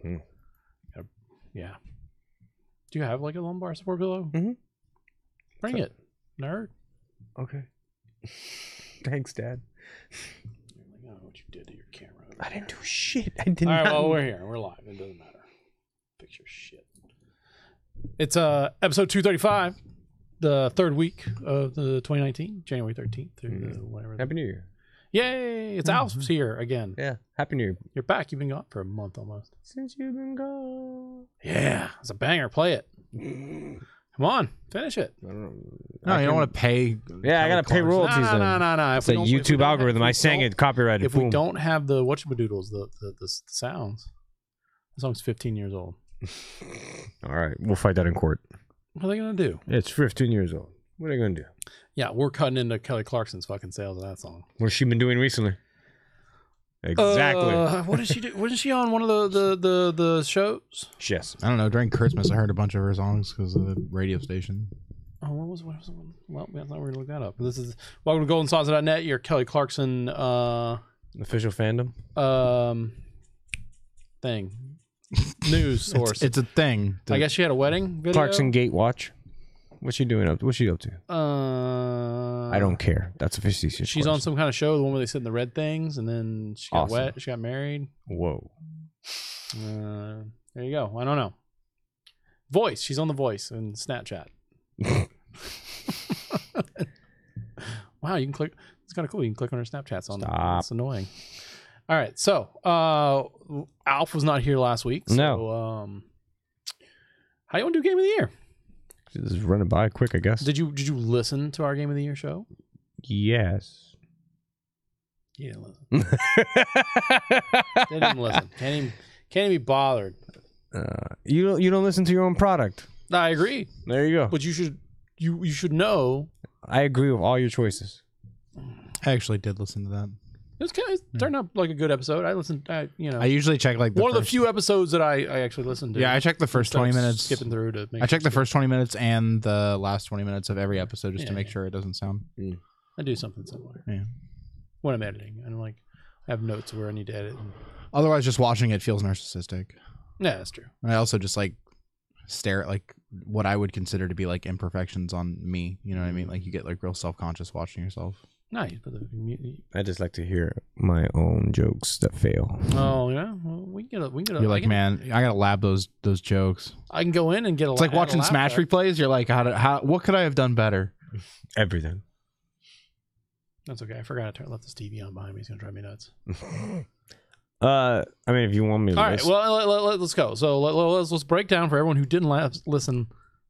Yeah. Do you have like a lumbar support pillow? Mm-hmm. Bring it, nerd. Okay. Thanks, Dad. I don't know what you did to your camera. I didn't do shit. I didn't. All right, well, we're here. We're live. It doesn't matter. Fix your shit. It's episode 235, the third week of the 2019, January 13th through whatever. Happy New Year. Yay! It's Alf's here again. Yeah. Happy New Year. You're back. You've been gone for a month almost. Since you've been gone. Yeah, it's a banger. Play it. Come on, finish it. I don't know. No, you don't want to pay. Yeah, I gotta pay royalties. No. It's a YouTube algorithm. I sang it, copyrighted. If we don't have the whatchamadoodles, the sounds, the song's 15 years old. All right, we'll fight that in court. What are they gonna do? It's 15 years old. What are they gonna do? Yeah, we're cutting into Kelly Clarkson's fucking sales of that song. What's she been doing recently? Exactly. What did she do? Wasn't she on one of the shows? Yes. I don't know. During Christmas, I heard a bunch of her songs because of the radio station. Oh, what was the one? Well, I thought we were gonna look that up. This is welcome to GoldenSaucer.net. Your Kelly Clarkson Official fandom thing. News source. It's a thing. I guess she had a wedding video. Clarkson Gate Watch. What's she doing up? What's she up to? I don't care. That's a facetious. She's on some kind of show, the one where they sit in the red things, and then she got Awesome. wet. She got married. Whoa. There you go. I don't know. Voice. She's on The Voice and Snapchat. Wow, you can click. It's kind of cool. You can click on her Snapchats on. Stop. It's annoying. All right, so Alf was not here last week. So, No. How you want to do Game of the Year? Just running by quick, I guess. Did you listen to our Game of the Year show? Yes. You didn't listen. Didn't even listen. Can't even be bothered. You don't listen to your own product. I agree, There you go. but you should know. I agree with all your choices. I actually did listen to that. It turned out like a good episode. I listened. I usually check like one of the few episodes that I actually listened to. Yeah, I checked the first 20 minutes. Skipping through to make I checked the first 20 minutes and the last 20 minutes of every episode just to make sure it doesn't sound. I do something similar. Yeah. When I'm editing, and like I have notes where I need to edit. Otherwise, just watching it feels narcissistic. Yeah, that's true. And I also just like stare at like what I would consider to be like imperfections on me. You know what I mean? Like you get like real self-conscious watching yourself. Nice, but I just like to hear my own jokes that fail. oh yeah, well, we can get You're like, man, I gotta lab those jokes. I can go in and get a. It's like watching Smash replays. You're like, what could I have done better? Everything. That's okay. I forgot I left this TV on behind me. He's gonna drive me nuts. I mean, if you want me to All right, well, let's go. So let's break down for everyone who didn't listen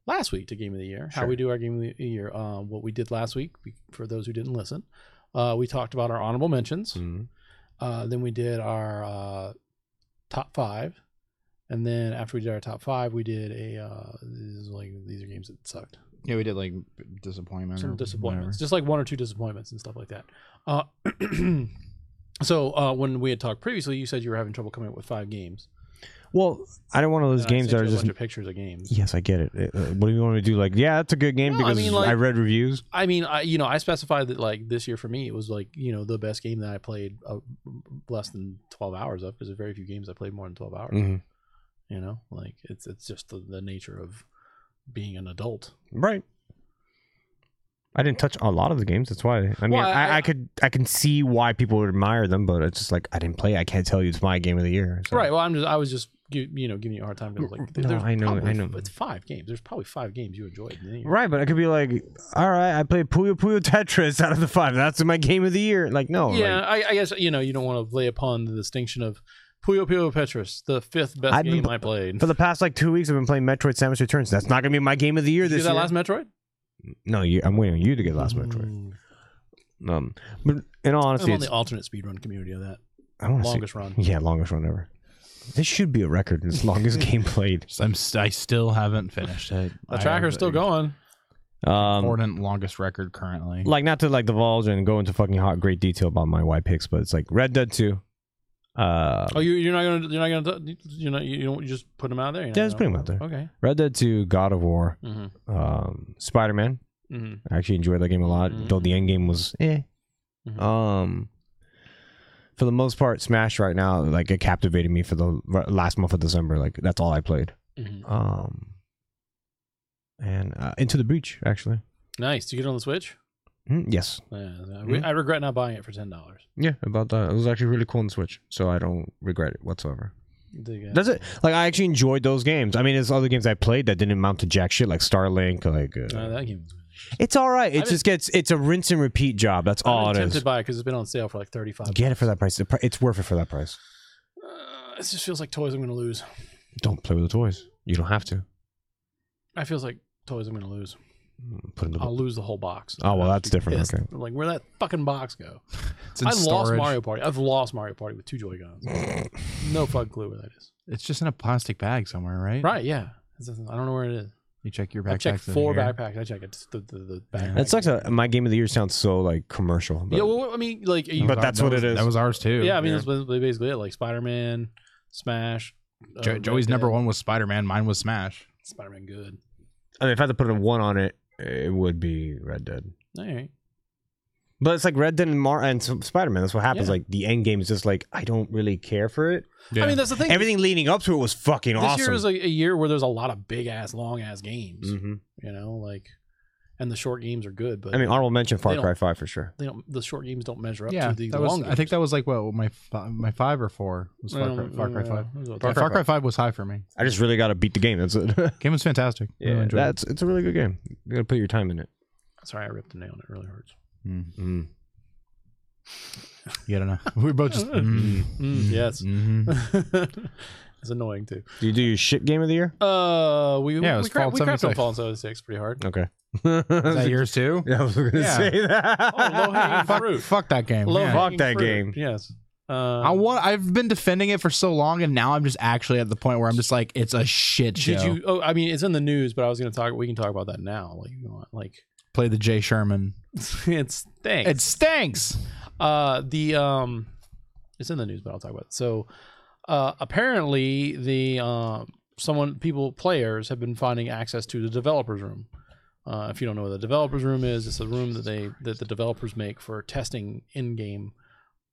last week to Game of the Year, how we do our Game of the Year. What we did last week, for those who didn't listen, we talked about our honorable mentions. Then we did our top 5, and then after we did our top 5, we did these are games that sucked. Yeah, we did like disappointment. Some or disappointments, whatever. just like 1 or 2 disappointments and stuff like that. So when we had talked previously, you said you were having trouble coming up with 5 games. Well, I don't want those games that are a just bunch of pictures of games. Yes, I get it. What do you want me to do? Like, yeah, that's a good game because I read reviews. I mean, I specified that like this year for me, it was like the best game that I played less than 12 hours of, because there's very few games I played more than 12 hours. Like it's just the nature of being an adult, right? I didn't touch a lot of the games. That's why. I mean, I can see why people would admire them, but it's just like I didn't play. I can't tell you it's my game of the year. So. Right. Well, I was just giving you a hard time because like I know. It's 5 games. There's probably 5 games you enjoyed. Right, but I could be like, all right, I played Puyo Puyo Tetris out of the 5. That's my game of the year. Like, no. Yeah, like, I guess you don't want to lay upon the distinction of Puyo Puyo Tetris, the 5th best game I played. For the past like 2 weeks, I've been playing Metroid: Samus Returns. That's not gonna be my game of the year this year. Did that last Metroid? No, I'm waiting on you to get last Metroid. But in all honesty, I'm on the alternate speedrun community of that. Longest run. Yeah, longest run ever. This should be a record. It's longest game played. I still haven't finished it. The tracker's still going. Important longest record currently. Like, not to like divulge and go into fucking great detail about my white picks, but it's like Red Dead 2. You're not gonna you don't just put them out there. Yeah, just put them out there. Okay. Red Dead 2, God of War, Spider-Man. I actually enjoyed that game a lot, though the end game was for the most part, Smash right now, like, it captivated me for the last month of December. Like, that's all I played. And Into the Breach, actually. Nice. Did you get it on the Switch? Yes. I regret not buying it for $10. Yeah, about that. It was actually really cool on the Switch, so I don't regret it whatsoever. Does it? Like, I actually enjoyed those games. I mean, there's other games I played that didn't amount to jack shit, like Starlink. Like, that game was it's all right. It's a rinse and repeat job. That's all it is. I'm tempted to buy it because it's been on sale for like $35. Get it for that price. It's worth it for that price. It just feels like toys I'm going to lose. Don't play with the toys. You don't have to. I feels like toys I'm going to lose. I'll lose the whole box. Oh, well, that's different. Okay. Like, where'd that fucking box go? Lost Mario Party. I've lost Mario Party with 2 Joy-Cons. No fucking clue where that is. It's just in a plastic bag somewhere, right? Right, yeah. I don't know where it is. You check your backpack. I checked 4 backpacks. I check it. The backpack. That sucks. My game of the year sounds so, like, commercial. But, yeah, well, I mean, like... But that's what it is. That was ours, too. Yeah, I mean, that's basically it. Like, Spider-Man, Smash... Joey's number 1 was Spider-Man. Mine was Smash. Spider-Man good. I mean, if I had to put a 1 on it, it would be Red Dead. All right. But it's like Red Dead and Spider-Man. That's what happens. Yeah. Like, the end game is just like, I don't really care for it. Yeah. I mean, that's the thing. Everything leading up to it was fucking awesome. This year is like a year where there's a lot of big-ass, long-ass games. Mm-hmm. You know, like... And the short games are good, but I mean, honorable mention Far Cry 5 for sure. The short games don't measure up to the long games. I think that was like what my 5 or 4 was Far Cry 5. Far Cry 5 was high for me. I just really got to beat the game. That's it. Game was fantastic. Yeah, it's a really good game. You got to put your time in it. Sorry, I ripped the nail and it really hurts. You don't know. We're both just yes. It's annoying too. Do you do your shit game of the year? We crapped on Fallout 76 pretty hard. Okay. Is that yours too? Yeah, I was going to say that. Low-hanging fruit. Fuck that game. Fuck that game. Yes. I've been defending it for so long, and now I'm just actually at the point where I'm just like, it's a shit show. Did you? Oh, I mean, it's in the news, but I was going to talk. We can talk about that now. Like, you know, like play the Jay Sherman. It stinks. It stinks. It's in the news, but I'll talk about it. So, apparently, players have been finding access to the developers room. If you don't know what the developers room is, it's a room that the developers make for testing in-game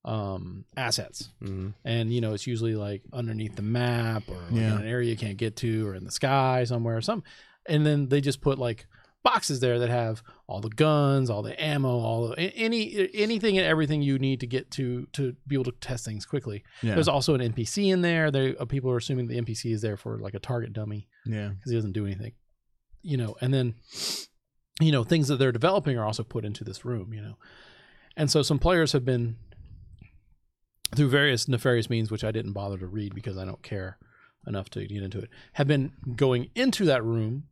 assets. Mm-hmm. And you know, it's usually like underneath the map or like in an area you can't get to, or in the sky somewhere or something. And then they just put like boxes there that have all the guns, all the ammo, anything and everything you need to get to be able to test things quickly. There's also an NPC in there. People are assuming the NPC is there for like a target dummy, because he doesn't do anything, you know. And then, you know, things that they're developing are also put into this room, you know. And so some players have been, through various nefarious means, which I didn't bother to read because I don't care enough to get into it, have been going into that room,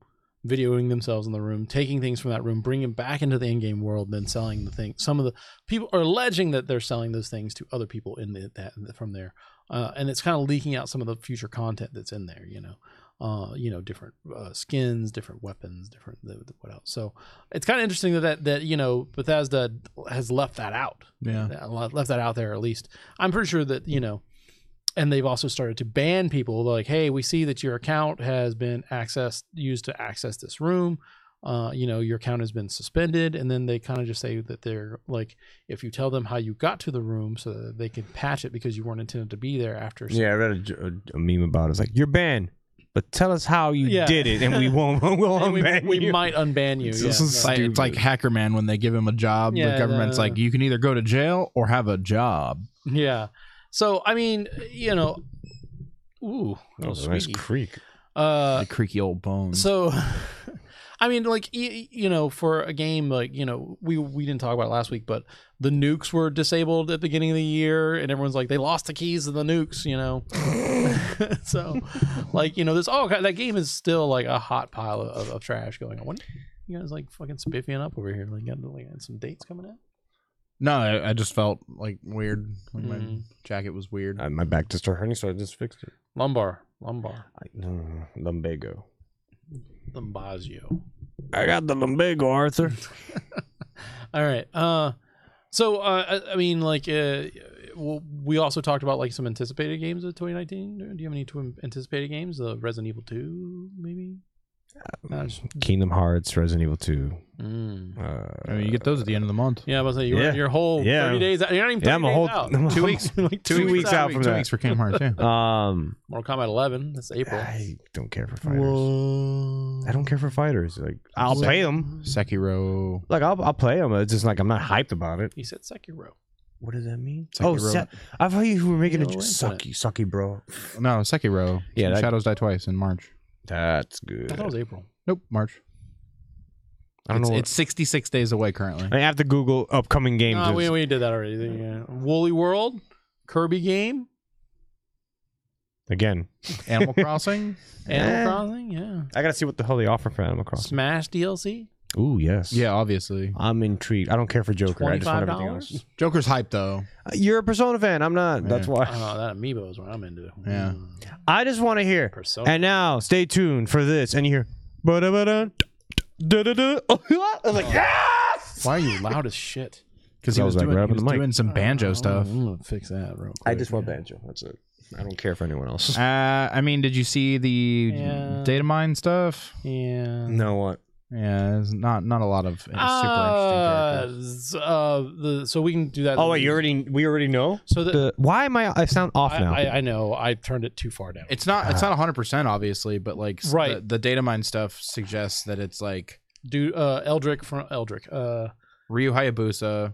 videoing themselves in the room, taking things from that room, bringing them back into the in-game world, then selling the thing. Some of the people are alleging that they're selling those things to other people from there, and it's kind of leaking out some of the future content that's in there. You know, different skins, different weapons, different what else. So it's kind of interesting that you know, Bethesda has left that out. Left that out there, at least. I'm pretty sure that, you know. And they've also started to ban people. Like, hey, we see that your account has been used to access this room. You know, your account has been suspended. And then they kind of just say that they're like, if you tell them how you got to the room so that they can patch it because you weren't intended to be there after. Yeah, I read a meme about it. It's like, you're banned, but tell us how you did it, and we won't. We'll unban you. We might unban you. It's like Hacker Man when they give him a job. The government's like, you can either go to jail or have a job. Yeah. So, I mean, you know, nice creak. The creaky old bones. So, I mean, like, you know, for a game, like, you know, we didn't talk about it last week, but the nukes were disabled at the beginning of the year, and everyone's like, they lost the keys to the nukes, you know. So, like, you know, that game is still like a hot pile of trash going on. When you guys like fucking spiffing up over here? Like, got some dates coming in? No, I just felt like weird. Like my jacket was weird. My back just started hurting, so I just fixed it. Lumbago. Lumbago. Lumbagio. I got the lumbago, Arthur. All right. So I mean, like, we also talked about like some anticipated games of 2019. Do you have any anticipated games? Resident Evil 2, maybe. Kingdom Hearts, Resident Evil 2. I mean, you get those at the end of the month. Yeah, I was like, your whole 30 days out. You're not even 30 I'm a days whole out. 2 weeks. Like 2 weeks out from 2 that. weeks for Kingdom Hearts. Yeah. Mortal Kombat 11. That's April. I don't care for fighters. I don't care for fighters. Like I'll play them. Sekiro. Like I'll play them. It's just like I'm not hyped about it. He said Sekiro. What does that mean? Sekiro. I thought you were making You a know, sucky, bro. No, Sekiro. Yeah, Shadows Die Twice in March. That's good. I thought it was April. Nope, March. I don't know. It's 66 days away currently. I have to Google upcoming games. No, we did that already. Woolly World, Kirby game, Again, Animal Crossing. Animal Crossing. Yeah. I gotta see what the hell they offer for Animal Crossing. Smash DLC. Ooh, yes. Yeah, obviously. I'm intrigued. I don't care for Joker. I just want everything $25? else. Joker's hype though. You're a Persona fan. I'm not. That's why. Oh, that amiibo is what I'm into. Yeah. I just want to hear. Persona. And now, stay tuned for this. And you hear. Da-da-da-da, da-da-da. I'm like, yes! Why are you loud as shit? Because he I was was, like, doing, grabbing the mic. doing some banjo stuff. I'm gonna fix that real quick. I just want banjo. That's it. I don't care for anyone else. I mean, did you see the Yeah. data mine stuff? Yeah. No, what? Yeah, it's not a lot of super interesting characters. So we can do that. Oh, wait, we already know? So Why am I sound off now? I know I turned it too far down. It's not 100% obviously, but like Right. the data mine stuff suggests that it's like Eldrick from Eldrick. Ryu Hayabusa.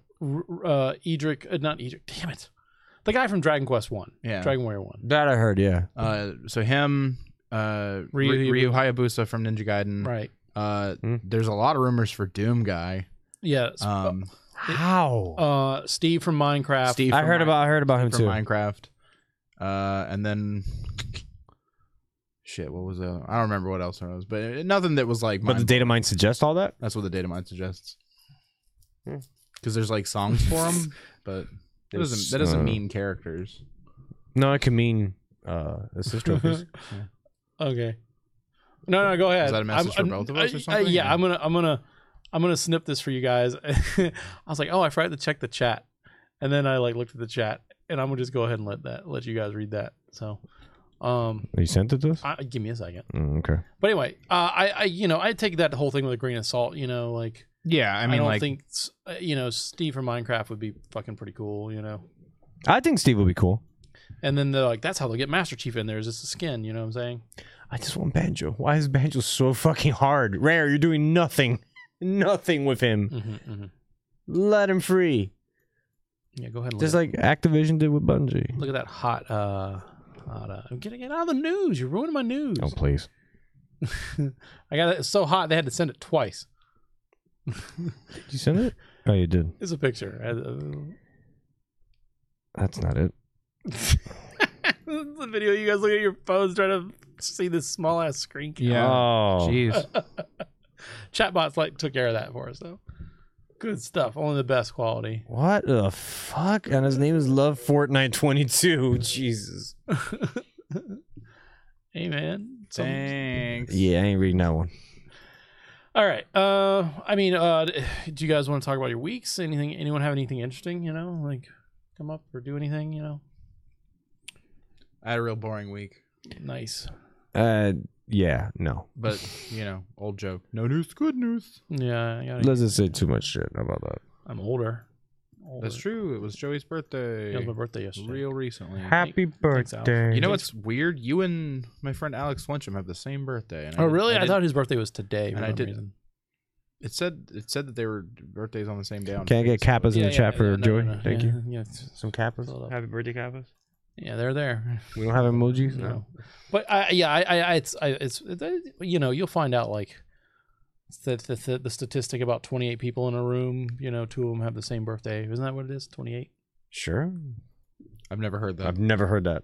Edric, not Edric. Damn it, the guy from Dragon Quest 1. Yeah. Dragon Warrior 1. That I heard, yeah. So him, Ryu Hayabusa from Ninja Gaiden. Right. There's a lot of rumors for Doom guy. Yeah. How? Steve from Minecraft. Steve I from heard about him from too. Minecraft. And then shit, what was that? I don't remember what else it was, but nothing that was like. But the data mine suggests all that? That's what the data mine suggests. Because there's like songs for them, but that doesn't mean characters. No, it can mean assist trophies. Okay. No, go ahead. Is that a message for both of us or something? Yeah, I'm gonna snip this for you guys. I was like, oh, I forgot to check the chat, and then I like looked at the chat, and I'm gonna just go ahead and let you guys read that. So, You sent it to us? give me a second. Okay. But anyway, I take that whole thing with a grain of salt. Like, Yeah, I mean, don't like, think Steve from Minecraft would be fucking pretty cool. I think Steve would be cool. And then they're like, that's how they'll get Master Chief in there. Is just a skin? You know what I'm saying? I just want Banjo. Why is Banjo so fucking hard? Rare, you're doing nothing. Nothing with him. Let him free. Yeah, go ahead and Just like Activision did with Bungie. look at that hot I'm getting it out of the news. You're ruining my news. Oh, please. I got it. It's so hot they had to send it twice. Did you send it? Oh, you did. It's a picture. That's not it. The video you guys look at your phones trying to see this small ass screen. yeah. Oh. Jeez. Chatbots took care of that for us though. Good stuff. Only the best quality. What the fuck? And his name is Love Fortnite 22. Jesus. Hey man. Thanks. Yeah, I ain't reading that one. All right. Do you guys want to talk about your weeks? Anyone have anything interesting? Like come up or do anything? I had a real boring week. Nice. Yeah, no. But, old joke. No news, good news. Yeah. Let's just say too much shit. How about that? I'm older. That's true. It was Joey's birthday. It was my birthday yesterday. Real recently. Happy Thanks, Alex. birthday. You know what's weird? You and my friend Alex Flincham have the same birthday. And Oh, really? I didn't- thought his birthday was today. For and I some didn't- reason. It said that they were birthdays on the same day. On Can I get Facebook. Kappas in the chat for no, Joey? no, Thank yeah, you. Yeah, Some Kappas. Fill it up. Happy birthday, Kappas. yeah, they're there. We don't have emojis? No. But it's you'll find out like the statistic about 28 people in a room. 2 of them have the same birthday. Isn't that what it is? 28. Sure. I've never heard that. I've never heard that.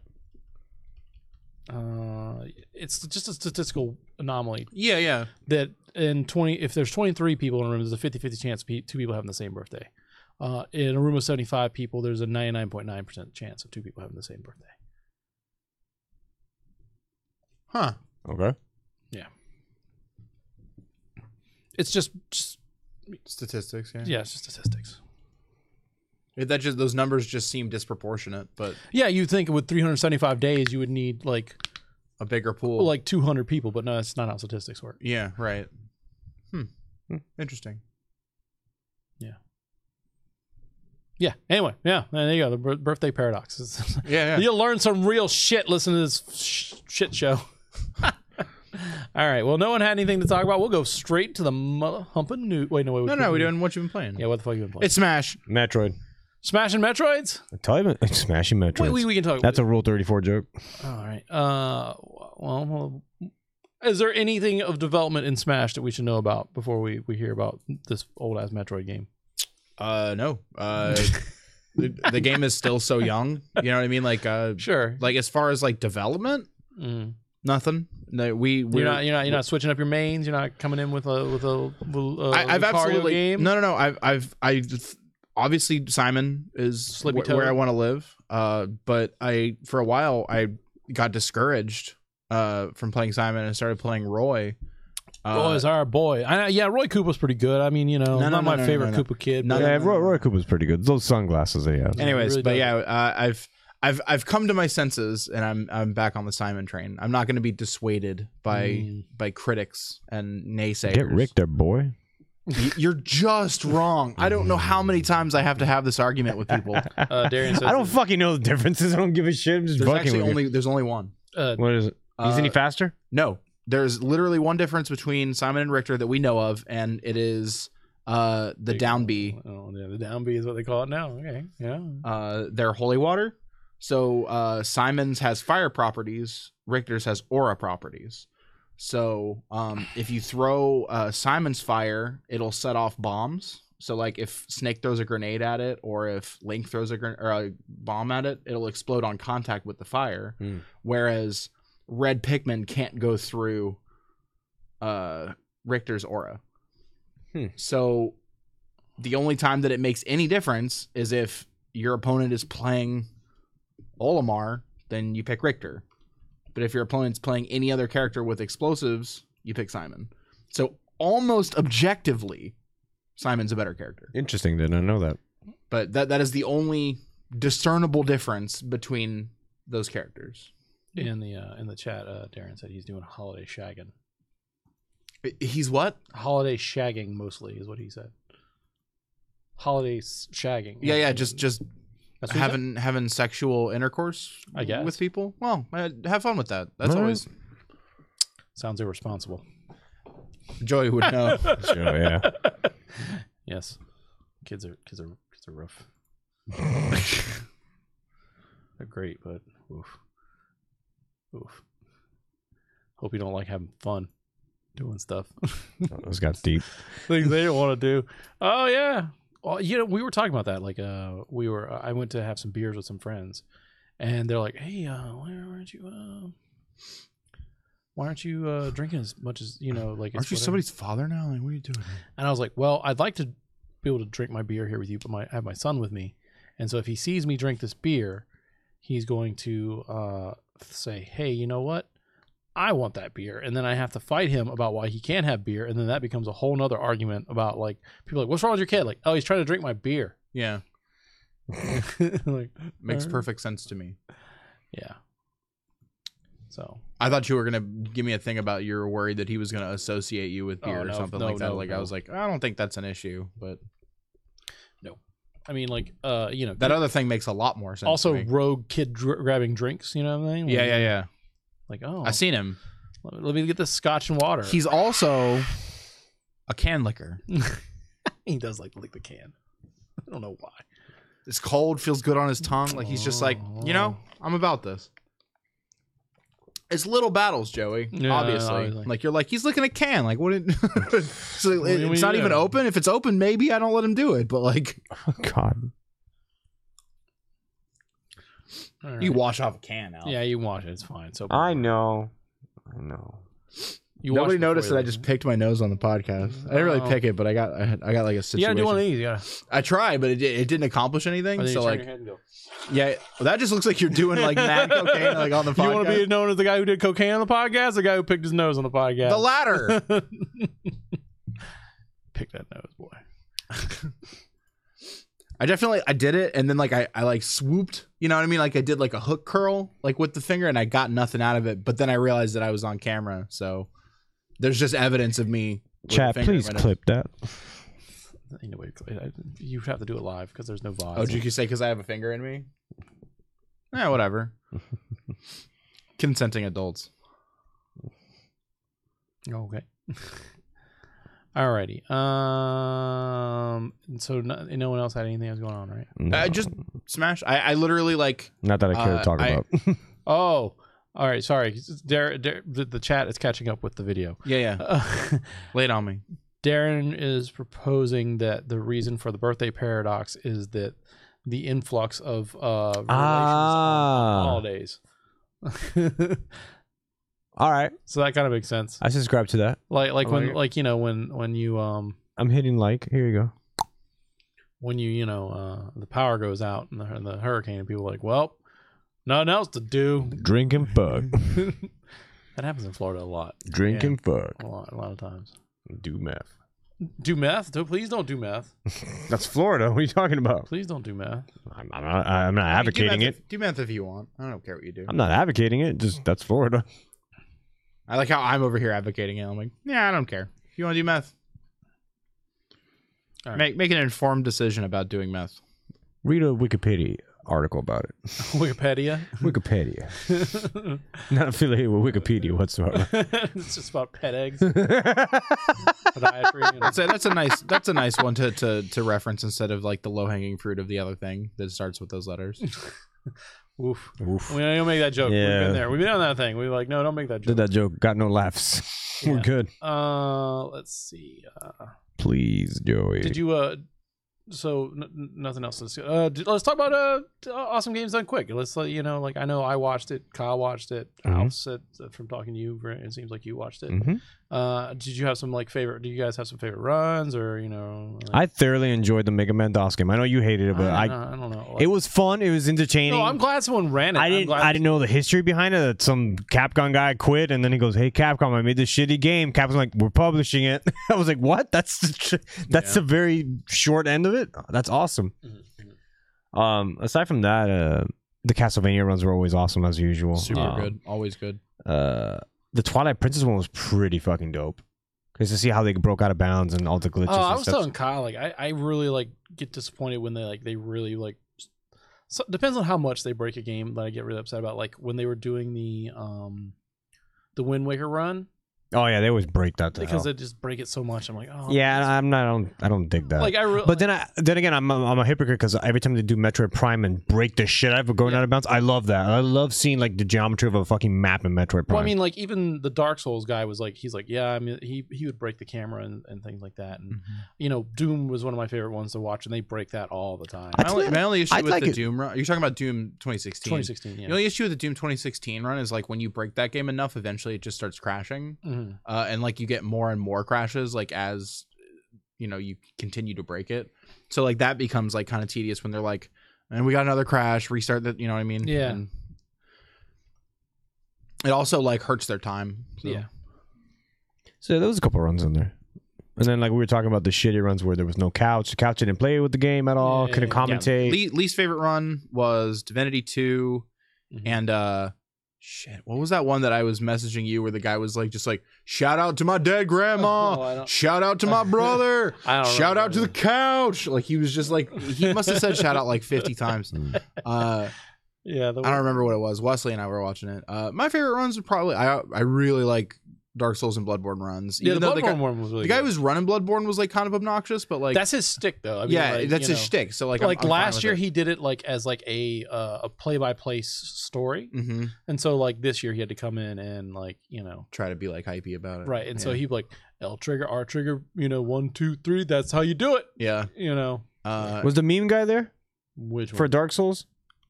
It's just a statistical anomaly Yeah. that if there's 23 people in a room, there's a 50-50 chance 2 people having the same birthday. In a room of 75 people, there's a 99.9% chance of 2 people having the same birthday. Huh. Okay. Yeah. It's just Statistics. Yeah. yeah, it's just statistics. Those numbers just seem disproportionate, but Yeah, you'd think with 375 days, you would need like a bigger pool. like 200 people, but no, that's not how statistics work. Yeah, right. Interesting. Yeah. Anyway, yeah. There you go. The birthday paradox. Yeah. You'll learn some real shit listening to this shit show. All right. Well, no one had anything to talk about. We'll go straight to the humping news. Wait, no. We're doing what you've been playing. Yeah, what the fuck you been playing? It's Smash. Metroid. Smashing Metroids? I tell you, it's smashing Metroid. We can talk. That's a Rule 34 joke. All right. Well, is there anything of development in Smash that we should know about before we hear about this old ass Metroid game? No. The game is still so young. You know what I mean? Like, sure. Like as far as like development, nothing. No, you're not switching up your mains. You're not coming in with a I've absolutely game. No. I've obviously Simon is where I want to live. But for a while I got discouraged from playing Simon and started playing Roy. Roy's our boy. Roy Koopa's pretty good. I mean, not my favorite Koopa kid. Roy Koopa's pretty good. Those sunglasses that he has. Anyways, really but does. yeah, I've come to my senses and I'm back on the Simon train. I'm not going to be dissuaded by critics and naysayers. Get Richter, boy. You're just wrong. I don't know how many times I have to have this argument with people. Darian says I don't fucking know the differences. I don't give a shit. I'm just fucking with you. There's only one. What is it? Is any faster? No. There's literally one difference between Simon and Richter that we know of, and it is the down B. Oh, yeah, the down B is what they call it now. Okay, yeah. They're holy water. So Simon's has fire properties. Richter's has aura properties. So if you throw Simon's fire, it'll set off bombs. So like if Snake throws a grenade at it, or if Link throws a bomb at it, it'll explode on contact with the fire. Whereas red Pikmin can't go through Richter's aura. So the only time that it makes any difference is if your opponent is playing Olimar, then you pick Richter. But if your opponent's playing any other character with explosives, you pick Simon. So almost objectively, Simon's a better character. Interesting. Did not know that. But that is the only discernible difference between those characters. In the chat, Darren said he's doing holiday shagging. He's what? Holiday shagging mostly is what he said. Holiday shagging. Yeah. Just having sexual intercourse, I guess, with people. Well, have fun with that. That's always sounds irresponsible. Joey would know. Sure, yeah. Yes, kids are rough. They're great, but oof. Hope you don't like having fun doing stuff. Those got deep. Things they don't want to do. Oh yeah. Well, we were talking about that. Like, I went to have some beers with some friends, and they're like, "Hey, why aren't you drinking as much as like? Aren't you somebody's father now? Like, what are you doing?" And I was like, "Well, I'd like to be able to drink my beer here with you, but I have my son with me, and so if he sees me drink this beer, he's going to say, hey, you know what? I want that beer. And then I have to fight him about why he can't have beer. And then that becomes a whole nother argument about like, people are like, what's wrong with your kid? Like, oh, he's trying to drink my beer. Yeah. Like, makes perfect sense to me. Yeah. So I thought you were going to give me a thing about you're worried that he was going to associate you with beer or something like that. I was like, I don't think that's an issue, but no. I mean, like, that other thing makes a lot more sense. Also, rogue kid grabbing drinks, you know what I mean? Like, yeah. Like, oh, I've seen him. Let me get this scotch and water. He's also a can licker. He does like to lick the can. I don't know why. It's cold, feels good on his tongue. Like he's just like, I'm about this. It's little battles, Joey. Yeah, obviously. Like you're like, he's licking a can. Like what? So it's not even open. If it's open, maybe I don't let him do it. But like, oh, God. Right. You wash off a can now. Yeah, you wash it. It's fine. So I know. Nobody noticed that I just picked my nose on the podcast. I didn't really pick it, but I got like a situation. You gotta do one of these. I tried, but it didn't accomplish anything. So like, yeah, well, that just looks like you're doing like mad cocaine like on the podcast. You want to be known as the guy who did cocaine on the podcast, or the guy who picked his nose on the podcast? The latter. Pick that nose, boy. I did it, and then like I like swooped, you know what I mean? Like I did like a hook curl like with the finger, and I got nothing out of it. But then I realized that I was on camera, so there's just evidence of me. Chat, please clip that. Anyway, you have to do it live because there's no VOD. Oh, did you say because I have a finger in me? Yeah, whatever. Consenting adults. Okay. Alrighty. So no one else had anything else going on, right? No. Just Smash. I literally like. Not that I care to talk about. Oh, all right. Sorry, the chat is catching up with the video. Yeah. Lay it on me. Darren is proposing that the reason for the birthday paradox is that the influx of relations on holidays. All right, so that kind of makes sense. I subscribe to that. Like when like you know when you I'm hitting like. Here you go. When you know the power goes out in the hurricane and people are like, well, nothing else to do. Drink and fuck. That happens in Florida a lot. Drink and fuck. A lot of times. Do meth. Do meth? Please don't do meth. That's Florida. What are you talking about? Please don't do meth. I'm not advocating it. Do meth if you want. I don't care what you do. I'm not advocating it. Just that's Florida. I like how I'm over here advocating it. I'm like, yeah, I don't care. If you want to do meth, right. Make an informed decision about doing meth. Read a Wikipedia article about it. Wikipedia? Wikipedia. Not affiliated with Wikipedia whatsoever. It's just about pet eggs. Podiatry. I'd say that's a nice one to reference instead of like the low hanging fruit of the other thing that starts with those letters. Oof. We don't make that joke. Yeah. We've been there. We've been on that thing. We're like, no, don't make that joke. Did that joke. Got no laughs. Yeah. We're good. Let's see. Please, Joey. Did you so nothing else to discuss. Let's talk about awesome games done quick. Let's let you know, like I know I watched it, Kyle watched it, Al said from talking to you, it seems like you watched it. Did you have some like favorite? Do you guys have some favorite runs or like, I thoroughly enjoyed the Mega Man DOS game. I know you hated it, but I don't know. It was fun. It was entertaining. No, I'm glad someone ran it. I didn't know the history behind it. That some Capcom guy quit, and then he goes, "Hey, Capcom, I made this shitty game." Capcom's like, "We're publishing it." I was like, "What? That's the very short end of it. That's awesome." Aside from that, the Castlevania runs were always awesome as usual. Super good, always good. The Twilight Princess one was pretty fucking dope. Because to see how they broke out of bounds and all the glitches. I was telling Kyle, like I really like get disappointed when they really like. So depends on how much they break a game that I get really upset about. Like when they were doing the Wind Waker run. Oh yeah, they always break that because they just break it so much. I'm like, oh yeah, I don't dig that. Like but then again, I'm a hypocrite because every time they do Metroid Prime and break the shit out of it going out of bounds, I love that. I love seeing like the geometry of a fucking map in Metroid Prime. Well, I mean, like even the Dark Souls guy was like, he's like, yeah, I mean, he would break the camera and things like that, and you know, Doom was one of my favorite ones to watch, and they break that all the time. My only issue with the Doom run, you're talking about Doom 2016. 2016, yeah. The only issue with the Doom 2016 run is like when you break that game enough, eventually it just starts crashing, and like you get more and more crashes like as you know you continue to break it, so like that becomes like kind of tedious when they're like, and we got another crash, restart that, you know what I mean? Yeah. And it also like hurts their time. So. Yeah. So there was a couple runs in there, and then like we were talking about the shitty runs where there was no couch. The couch didn't play with the game at all. Couldn't commentate. Yeah. Least favorite run was Divinity 2, and shit, what was that one that I was messaging you where the guy was like, just like, shout out to my dead grandma, shout out to my brother, shout out to the couch. Like he was just like, he must have said shout out like 50 times. Yeah, I don't remember what it was. Wesley and I were watching it. My favorite runs would probably, I really like Dark Souls and Bloodborne runs. Yeah, the Bloodborne one was really the guy who was running Bloodborne was like kind of obnoxious, but like that's his stick though. I mean, yeah, like, that's his shtick. So like I'm last year he did it like as like a play-by-play story, and so like this year he had to come in and like try to be like hypey about it, right? And so he'd be like L trigger, R trigger, 1, 2, 3. That's how you do it. Yeah, was the meme guy there? Which one? For Dark Souls?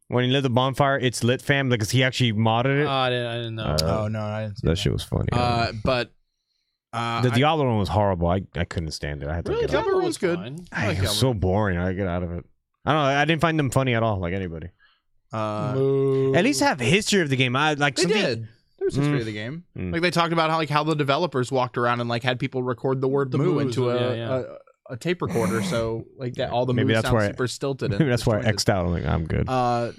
When he lit the bonfire, it's lit fam, because he actually modded it. I didn't know. Oh no, I didn't see that shit was funny. But the Diablo one was horrible. I couldn't stand it. I had to get out. Diablo was good. It was so boring. I get out of it. I don't know. I didn't find them funny at all, like anybody. At least have history of the game. They did. There was history of the game. Like they talked about how the developers walked around and like had people record the word "moo" into a tape recorder, so like that all the Maybe moves that's sound why super stilted. Maybe and that's why I disjointed. X'd out. I'm like, I'm good.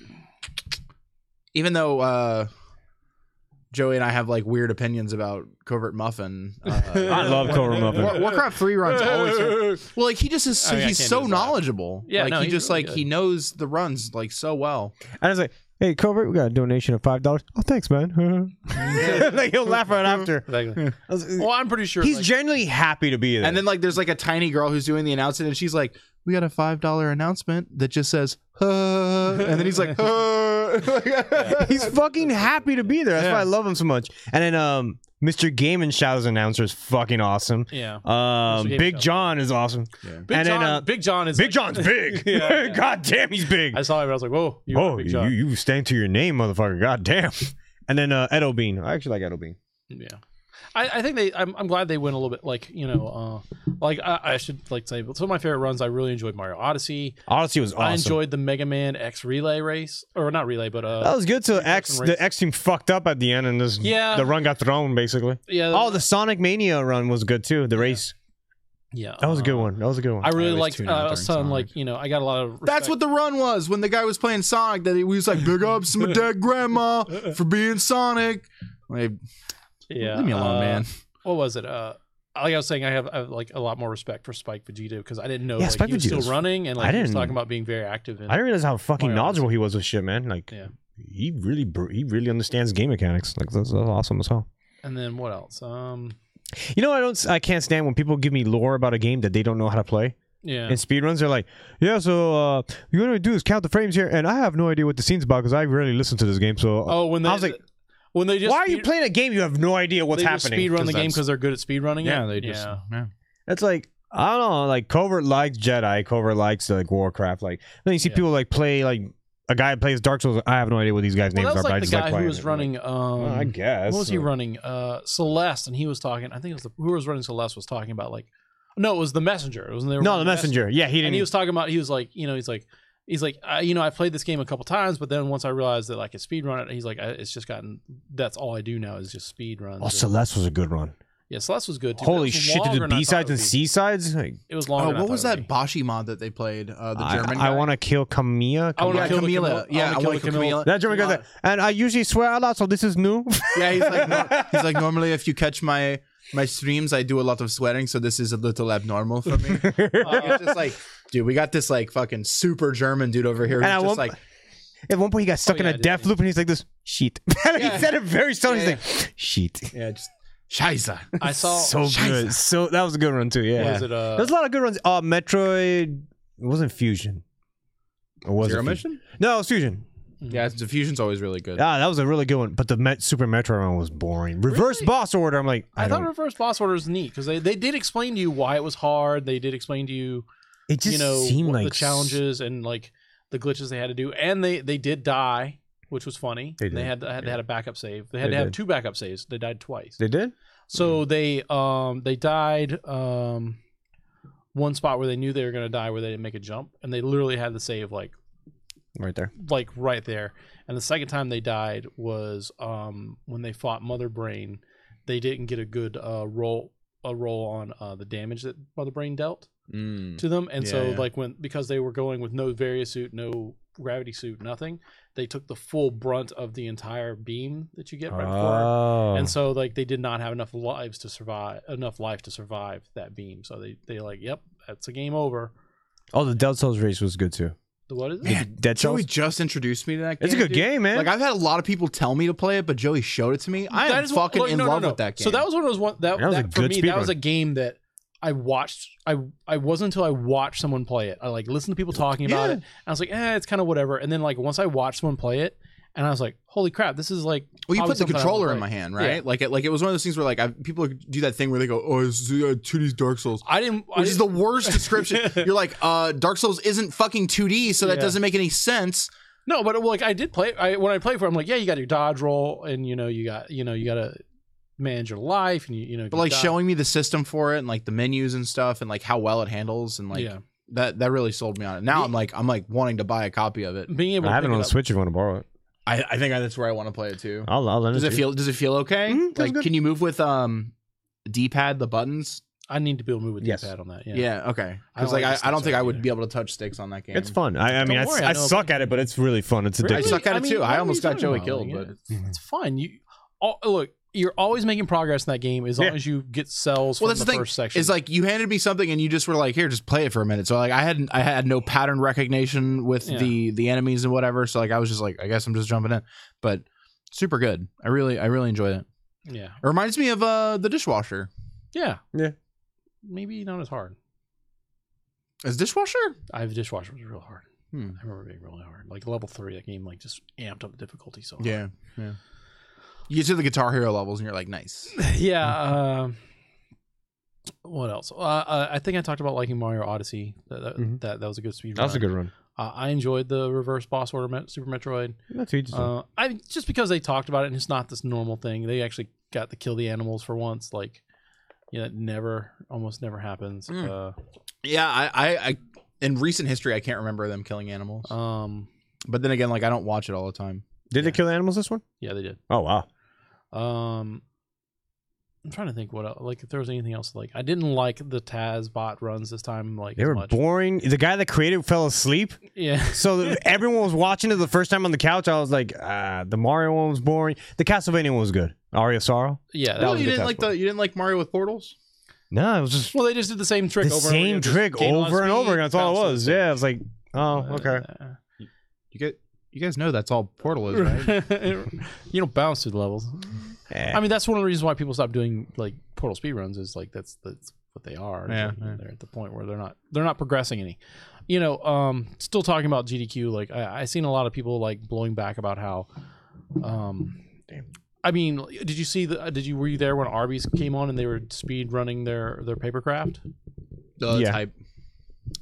Even though Joey and I have like weird opinions about Covert Muffin, I love Covert Muffin. Warcraft 3 runs always. Well, like he just is. I mean, I he's can't so do that. knowledgeable. Yeah, like no, he he's just really like good. he knows the runs like so well. And I was like, hey, Covert, we got a donation of $5. Oh, thanks, man. Like he'll laugh right after. Exactly. I was- Well, I'm pretty sure He's like, genuinely happy to be there. And then like there's like a tiny girl who's doing the announcement, and she's like, "We got a $5 announcement that just says," and then he's like, he's fucking happy to be there. That's why I love him so much. And then Mr. Game and Shadow's announcer is fucking awesome. yeah. Big Game John is awesome. Big and John, then Big John is Big like- John's big. Yeah. God damn, he's big. I saw him. I was like, whoa, you are Oh, Big John. you stand to your name, motherfucker. God damn. And then Edo Bean. I actually like Edo Bean. Yeah. I think I'm glad they went a little bit like, like I should like say, but some of my favorite runs, I really enjoyed Mario Odyssey. Odyssey was awesome. I enjoyed the Mega Man X Relay race, or not relay, but that was good. So person the race. X team fucked up at the end, and the run got thrown basically. yeah. Oh, the Sonic Mania run was good too. The race yeah, that was a good one. That was a good one. I really always liked. tune out I was during telling Sonic. like I got a lot of. Respect. That's what the run was when the guy was playing Sonic. That he was like, "Big ups to my dead grandma for being Sonic." Like, Yeah, leave me alone, man. What was it? Like I was saying, I have like a lot more respect for Spike Vegeta because I didn't know Yeah, like, Spike he was Vegeta's- still running and I like he was didn't- talking about being very active. In, I didn't realize how fucking Mario knowledgeable he was with shit, man. Like, yeah. he really understands game mechanics. Like, that's awesome as hell. And then what else? You know, I can't stand when people give me lore about a game that they don't know how to play. Yeah. In speedruns, they're like, yeah, so you want to do is count the frames here, and I have no idea what the scene's about because I rarely listen to this game. So when they I was like, when they just why are you playing a game you have no idea what's they just happening? speed run the game that's- because they're good at speed running. Yeah, it? they just yeah. It's like, I don't know, like Covert likes Jedi, Covert likes like Warcraft. Like then you see Yeah. people like play like a guy that plays Dark Souls. I have no idea what these guys' Well, names that are, was but I like the just guy like who playing was it. running. Well, I guess. What was he running? Celeste, and he was talking. I think it was who was running Celeste was talking about like. No, it was the Messenger. It was when they were No, running the Messenger. Yeah, he didn't. And he was talking about. He was like, he's like, I played this game a couple times, but then once I realized that like a speed run it, he's like, it's just gotten. That's all I do now is just speed runs. Oh, Celeste was a good run. Yeah, Celeste was good too. Holy It was shit! To longer the than I B thought sides it and would be. C sides. Like, It was longer. Oh, than I what thought was it would that be. Bashi mod that they played? The German guy. I want to kill Camilla. I wanna Yeah, kill Camila. Yeah, I want to kill Camila. That German guy's like, and I usually swear a lot, so this is new. Yeah, he's like normally if you catch my streams, I do a lot of swearing, so this is a little abnormal for me. It's just like, dude, we got this like fucking super German dude over here who's And I just won't- like, At one point, he got stuck in yeah, a death loop, and he's like, "This sheet." He said it very slowly. Yeah, He's like, "Sheet." yeah, just Scheiße. I saw. So good. So that was a good run too. Yeah. Was it? There's a lot of good runs. Metroid. It wasn't Fusion. Or was Zero it Fusion? Mission? No, it was Fusion. Yeah, the fusion's always really good. Ah, that was a really good one. But the Super Metroid one was boring. Reverse Really? boss order. I'm like, I I thought don't. reverse boss order was neat because they did explain to you why it was hard. They did explain to you, It just seemed what like the challenges and like the glitches they had to do, and they did die, which was funny. They They did. had a backup save. They had They to have did. 2 backup saves. They died twice. They did. So they died one spot where they knew they were going to die where they didn't make a jump, and they literally had the save like Right there. right there. And the second time they died was when they fought Mother Brain. They didn't get a good roll on the damage that Mother Brain dealt to them, and so Yeah. like because they were going with no Varia suit, no gravity suit, nothing, they took the full brunt of the entire beam that you get right before. Oh. And so like they did not have enough life to survive that beam. So they like, yep, that's a game over. Oh, the Dead Cells race was good too. The what is it? Man, Dead Cells. Joey just introduced me to that game. It's a good dude. game, man. Like I've had a lot of people tell me to play it, but Joey showed it to me. I am fucking in love with that game. So that was one of those one that That was a for good me speed that was run. a game that I watched. I wasn't until I watched someone play it. I like listened to people talking about Yeah. it. And I was like, it's kind of whatever. And then like once I watched someone play it, and I was like, holy crap, this is like. Well, you probably put the something I controller wanna in my play. hand, right? Yeah. Like it was one of those things where like people do that thing where they go, "Oh, it's 2D's Dark Souls," I didn't. which is the worst description. You're like, Dark Souls isn't fucking 2D, so that Yeah. doesn't make any sense. No, but like I did play. When I played for it, I'm like, yeah, you got your dodge roll, and you got to manage your life, and you know. But like dodge. showing me the system for it and like the menus and stuff and like how well it handles and like Yeah. that really sold me on it. Now I'm like wanting to buy a copy of it. being able I to have it pick on it the up. Switch if you want to borrow it. I think that's where I want to play it too. I'll lend Does it it to you. feel okay? feels Like good. can you move with D-pad the buttons? I need to be able to move with Yes. D-pad on that. Yeah. Yeah, okay. I Because don't like like the I don't sticks think I either. would be able to touch sticks on that game. It's fun. I mean, Don't worry, I I know a suck at it, but it's really fun. It's I addictive. suck at it too. I what almost are you got Joey talking killed, about? but Like, it's fine. Look, you're always making progress in that game as long Yeah. as you get cells well, from that's the the thing. first section. Is like you handed me something and you just were like, here, just play it for a minute. So like I had no pattern recognition with Yeah. the enemies and whatever. So like I was just like, I guess I'm just jumping in. But super good. I really enjoyed it. yeah, It reminds me of the dishwasher. yeah, Yeah. Maybe not as hard. Is dishwasher? Dishwasher was real hard. Hmm. I remember being really hard. Like level 3, that game like just amped up the difficulty so hard. Yeah. You get to the Guitar Hero levels and you're like, nice. Yeah. What else? I think I talked about liking Mario Odyssey. That was a good speed. That was a run. good run. I enjoyed the reverse boss order Super Metroid. That's easy. I just because they talked about it and it's not this normal thing. They actually got to kill the animals for once. Like, it almost never happens. Yeah, I in recent history I can't remember them killing animals. But then again, like I don't watch it all the time. Did they kill animals this one? Yeah, they did. Oh wow. I'm trying to think what else, like if there was anything else. Like I didn't like the Taz bot runs this time. Like They as were much. boring. The guy that created fell asleep. Yeah. So everyone was watching it the first time on the couch. I was like, the Mario one was boring. The Castlevania one was good. Aria Sorrow. Yeah. That Well, was you a good didn't test like for it. you didn't like Mario with portals? No, it was just Well, they just did the same trick the over same and over trick again. Just gain a lot of over and over speed, again. That's all it bounce was. to the Yeah, it's like, oh, okay. You guys know that's all portal is, right? You don't bounce through the levels. I mean, that's one of the reasons why people stop doing like Portal speedruns. Is like that's what they are. Yeah, They're at the point where they're not progressing any. Still talking about GDQ. Like I seen a lot of people like blowing back about how. I mean, did you see were you there when Arby's came on and they were speed running their papercraft? Yeah. Type.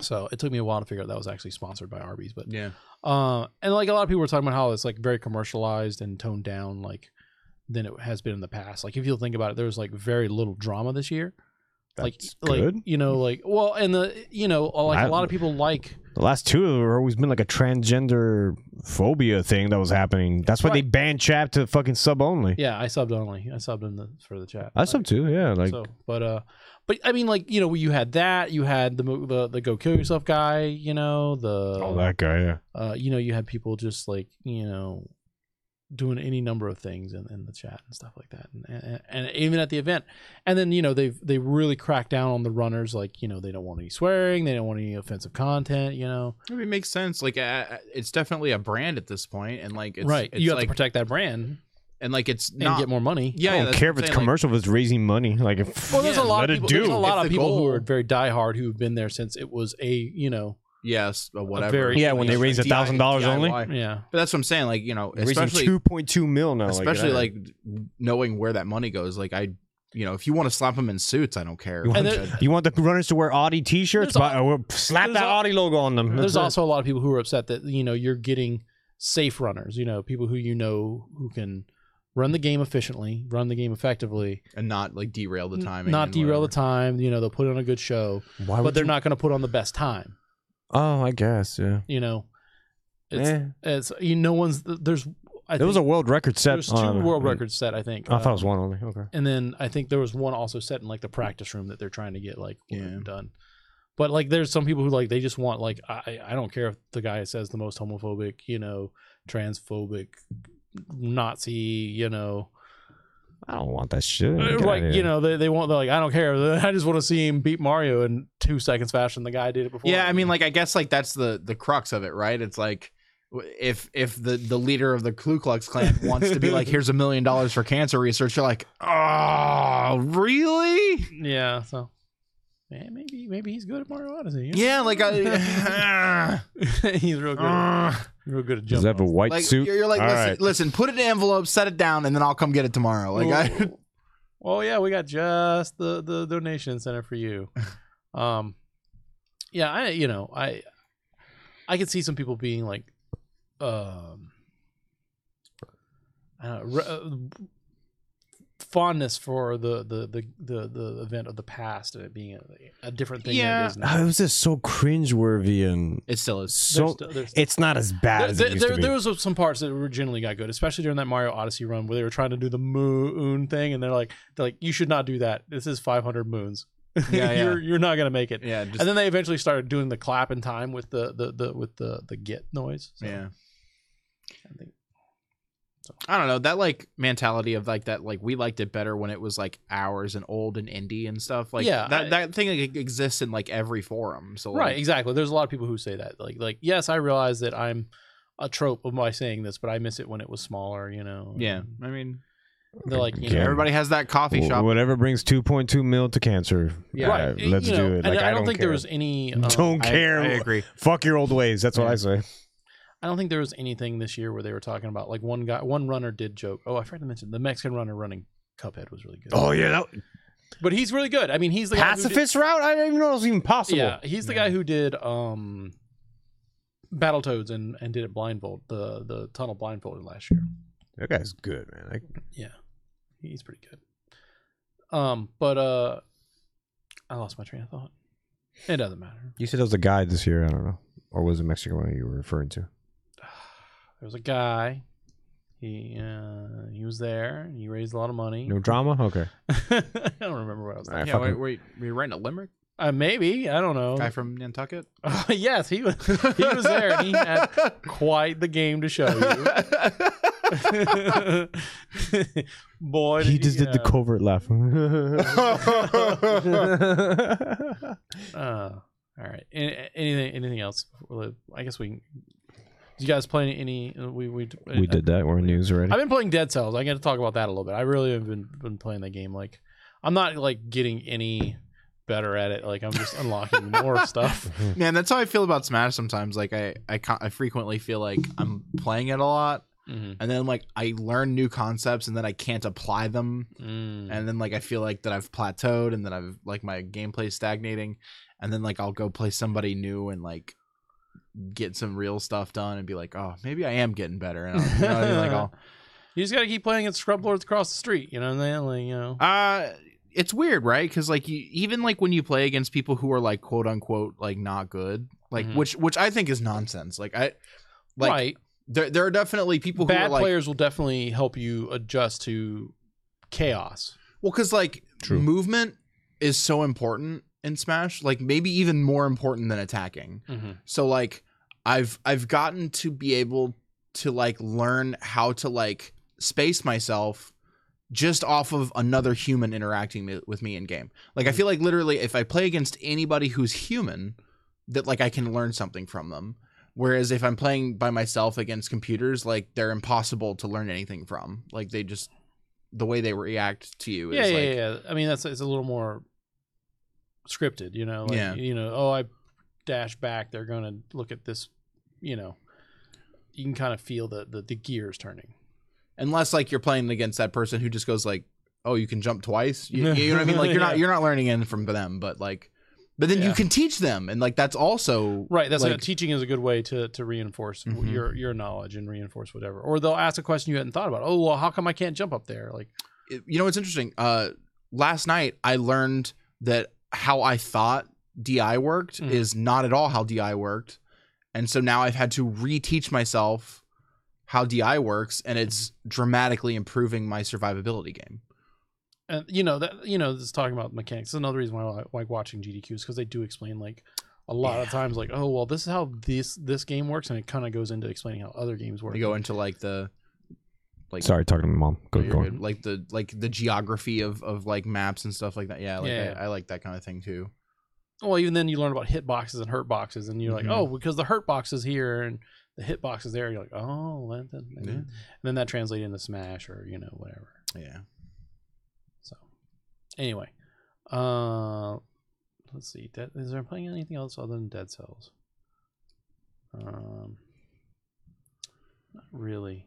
So it took me a while to figure out that was actually sponsored by Arby's, but Yeah. and like a lot of people were talking about how it's like very commercialized and toned down, like than it has been in the past. Like if you think about it, there was like very little drama this year. That's like good. well, and a lot of people like The last two have always been like a transgender phobia thing that was happening. That's why they banned chat to fucking sub only. Yeah, I subbed only. I subbed in for the chat. I sub too. Yeah, like but I mean, like you had that. You had the go kill yourself guy. that guy. Yeah. You had people just like doing any number of things in the chat and stuff like that, and even at the event. And then they really cracked down on the runners. Like they don't want any swearing. They don't want any offensive content. I mean, it makes sense. Like it's definitely a brand at this point, and like it's, right. It's You have like, to protect that brand and like it's and not get more money. Yeah, I don't that's care what if I'm it's saying, like, commercial, if it's raising money. Like, Well, there's a lot of people. There's a lot If of the people who goal- are very diehard who've been there since it was yes, but whatever. very- Yeah, when they raised $1,000 only. DIY. yeah. But that's what I'm saying. Like especially raising 2.2 mil now. especially like knowing where that money goes. Like if you want to slap them in suits, I don't care. You want, And then- you want the runners to wear Audi T-shirts? Slap that Audi logo on them. There's That's it. also a lot of people who are upset that you're getting safe runners. People who who can run the game efficiently, run the game effectively, and not like derail the timing. not and whatever. whatever. the time. They'll put on a good show, Why but would they're you- not going to put on the best time. Oh, I guess. Yeah. It's no one's there's. There was a world record set. There's two world records set, I think. I thought it was one only. Okay. And then I think there was one also set in like the practice room that they're trying to get Yeah. done. But like there's some people who like they just want like I don't care if the guy says the most homophobic, transphobic, Nazi, I don't want that shit. right, they want they're like I don't care. I just want to see him beat Mario in 2 seconds faster than the guy did it before. Yeah, I mean, like I guess like that's the crux of it, right? It's like if the leader of the Ku Klux Klan wants to be like, here's $1 million for cancer research, you're like, oh, really? Yeah, so yeah, maybe he's good at Mario Odyssey. Yeah, like He's real good. Real good at Does jumping. it have a white like suit? you're like, All listen, right. listen, put it in an envelope, set it down, and then I'll come get it tomorrow. Like Oh yeah, we got just the donation center for you. Yeah, I could see some people being like, I don't know, fondness for the event of the past and it being a different thing. Yeah. than it is now. It was just so cringeworthy and it still is. so. There's- It's not as bad as it used to be. there was some parts that originally got good, especially during that Mario Odyssey run where they were trying to do the moon thing, and they're like, you should not do that. This is 500 moons. Yeah, you're not gonna make it. Yeah, just, And then they eventually started doing the clap in time with the get noise. So yeah. I think I don't know, that like mentality of like that, like we liked it better when it was like ours and old and indie and stuff. Like that thing like, exists in like every forum. So like, right, exactly. There's a lot of people who say that. Like yes, I realize that I'm a trope of my saying this, but I miss it when it was smaller. Yeah, I mean, they're like, everybody has that coffee shop. Whatever brings 2.2 mil to cancer. Yeah, right. Let's do it. And Like, I don't think care. there was any. Don't care. I agree. Fuck your old ways. That's what I say. I don't think there was anything this year where they were talking about like one runner did joke. Oh, I forgot to mention the Mexican runner running Cuphead was really good. Oh yeah, but he's really good. I mean, he's the pacifist route. I didn't even know it was even possible. Yeah, he's the guy who did Battletoads and did it blindfold the tunnel blindfolded last year. That guy's good, man. Yeah, he's pretty good. But I lost my train of thought. It doesn't matter. You said it was a guy this year. I don't know, or was it Mexican one you were referring to? There was a guy. He was there. He raised a lot of money. No drama. Okay. I don't remember what I was. All right, Yeah, wait, were you writing a limerick? Maybe, I don't know. Guy from Nantucket? Yes, he was there, and he had quite the game to show you. Boy, he just did the covert laugh. All right. Anything else? I guess we. Did you guys play any? We did that. We're in news already. I've been playing Dead Cells. I got to talk about that a little bit. I really have been playing that game. Like, I'm not like getting any better at it. Like, I'm just unlocking more stuff. Man, that's how I feel about Smash sometimes. Like, I frequently feel like I'm playing it a lot, and then like I learn new concepts, and then I can't apply them, and then like I feel like that I've plateaued, and then I've like my gameplay's stagnating, and then like I'll go play somebody new and like get some real stuff done and be like, oh, maybe I am getting better. And you know what I mean? Like, you just got to keep playing at Scrub Lords across the street. You know what I mean? Like, it's weird, right? Because like even like when you play against people who are like quote unquote like not good, like which I think is nonsense. Like right. There are definitely people who bad are like, players will definitely help you adjust to chaos. Well, because like movement is so important in Smash, like maybe even more important than attacking. So like I've gotten to be able to like learn how to like space myself just off of another human interacting with me in game. Like I feel like literally if I play against anybody who's human, that like I can learn something from them. Whereas if I'm playing by myself against computers, like they're impossible to learn anything from. Like they just, the way they react to you is yeah. I mean, it's a little more scripted, you know? Like, you know, oh, I dash back, they're going to look at this, you know. You can kind of feel the gears turning. Unless like you're playing against that person who just goes like, oh, you can jump twice. You know what I mean? Like you're not learning in from them, but then you can teach them, and like that's also right. That's like teaching is a good way to reinforce your knowledge and reinforce whatever. Or they'll ask a question you hadn't thought about. Oh, well, how come I can't jump up there? Like, you know, it's interesting. Last night I learned that how I thought DI worked is not at all how DI worked, and so now I've had to reteach myself how DI works, and it's dramatically improving my survivability game. And this talking about mechanics is another reason why I like watching GDQs, because they do explain like a lot of times like, oh well, this is how this game works, and it kind of goes into explaining how other games work. They go into like the sorry, talking to my mom. Go on. Like the geography of like maps and stuff like that. Yeah, I like that kind of thing too. Well, even then you learn about hit boxes and hurt boxes, and you're like, oh, because the hurt box is here and the hit box is there. You're like, oh, and then that translates into Smash or whatever. Yeah. So, anyway, let's see. Is there playing anything else other than Dead Cells? Not really.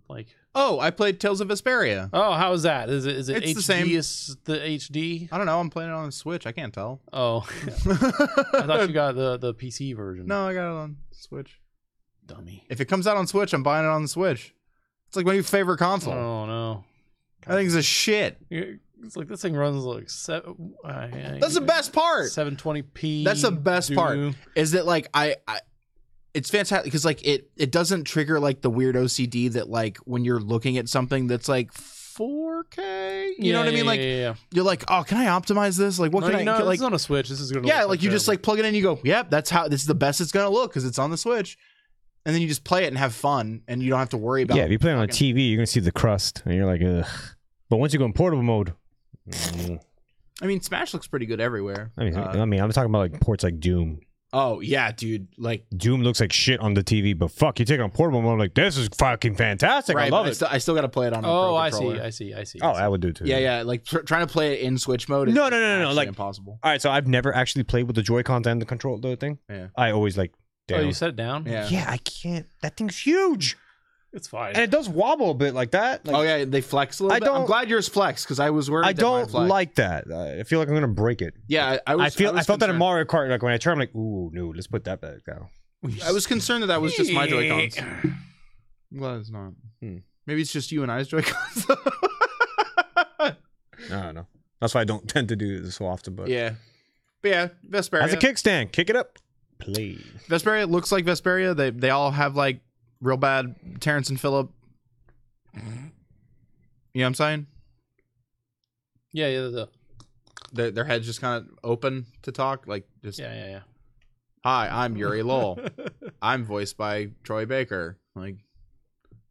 I played Tales of Vesperia. Oh, how is that? Is it It's HD? the same. Is the HD? I don't know. I'm playing it on the Switch. I can't tell. Oh, I thought you got the PC version. No, I got it on Switch. Dummy. If it comes out on Switch, I'm buying it on the Switch. It's like my favorite console. Oh no. I think it's a shit. It's like this thing runs like That's the best part. 720p. That's the best part. Is that like I it's fantastic because like it doesn't trigger like the weird OCD that like when you're looking at something that's like 4K. You know what I mean? Like yeah. you're like, oh, can I optimize this? Like, what No, can I no, like? this is on a Switch. This is gonna Yeah, look like you just like plug it in. You go, yep, that's how. This is the best it's gonna look because it's on the Switch. And then you just play it and have fun, and you don't have to worry about. Yeah, if you play it on a TV, you're gonna see the crust, and you're like, ugh. But once you go in portable mode, I mean, Smash looks pretty good everywhere. I mean, I'm talking about like ports like Doom. Oh yeah, dude. Like Doom looks like shit on the TV, but fuck, you take it on portable mode, like this is fucking fantastic. right, I love but it. I still got to play it on. A Oh, Pro I controller. see. Oh, I would do too. Yeah. Like trying to play it in Switch mode. Is No, actually like impossible. All right, so I've never actually played with the Joy-Cons and the control the thing. Yeah. I always like. Oh, Down. you set it down? Yeah. Yeah, I can't. That thing's huge, It's fine. and it does wobble a bit like that. Like, Oh yeah, they flex a little I bit. I'm don't- glad yours flex because I was worried. I that mine don't flexed. like that. I feel like I'm gonna break it. Yeah, I I felt that in concerned. Mario Kart. Like when I turn, I'm like, ooh, no, let's put that back down. I was concerned that was just my Joy-Cons. I'm glad it's not. Maybe it's just you and I's Joy-Cons. I don't know. That's why I don't tend to do this so often. But yeah, Vesperia. as a kickstand, kick it up, play. Vesperia looks like Vesperia. They all have like real bad Terrence and Phillip. You know what I'm saying? Yeah. Their heads just kind of open to talk, like just. Yeah. Hi, I'm Yuri Lowell. I'm voiced by Troy Baker. Like,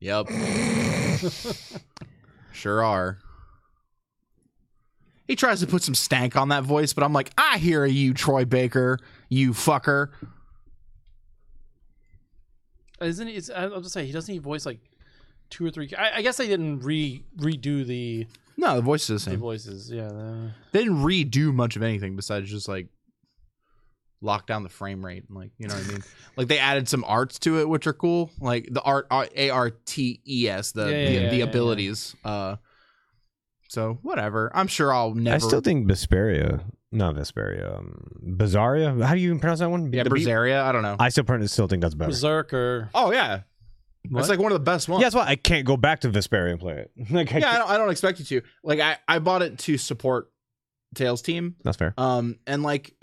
yep, sure are. He tries to put some stank on that voice, but I'm like, I hear you, Troy Baker, you fucker. Isn't he? I'll just say he doesn't he voice like 2 or 3. I guess they didn't redo the No, the voice is the same. voices. Yeah. They didn't redo much of anything besides just like lock down the frame rate and like, you know what I mean? Like they added some arts to it, which are cool. Like the ARTES, the abilities. So whatever. I'm sure I'll never. I still think Vesperia, not Vesperia, Bizarria. How do you even pronounce that one? Yeah, Berseria. I don't know. I still think that's better. Berserker. Oh yeah, it's like one of the best ones. Yeah, that's why I can't go back to Vesperia and play it. Like, I don't expect you to. Like I bought it to support Tails team. that's fair. And like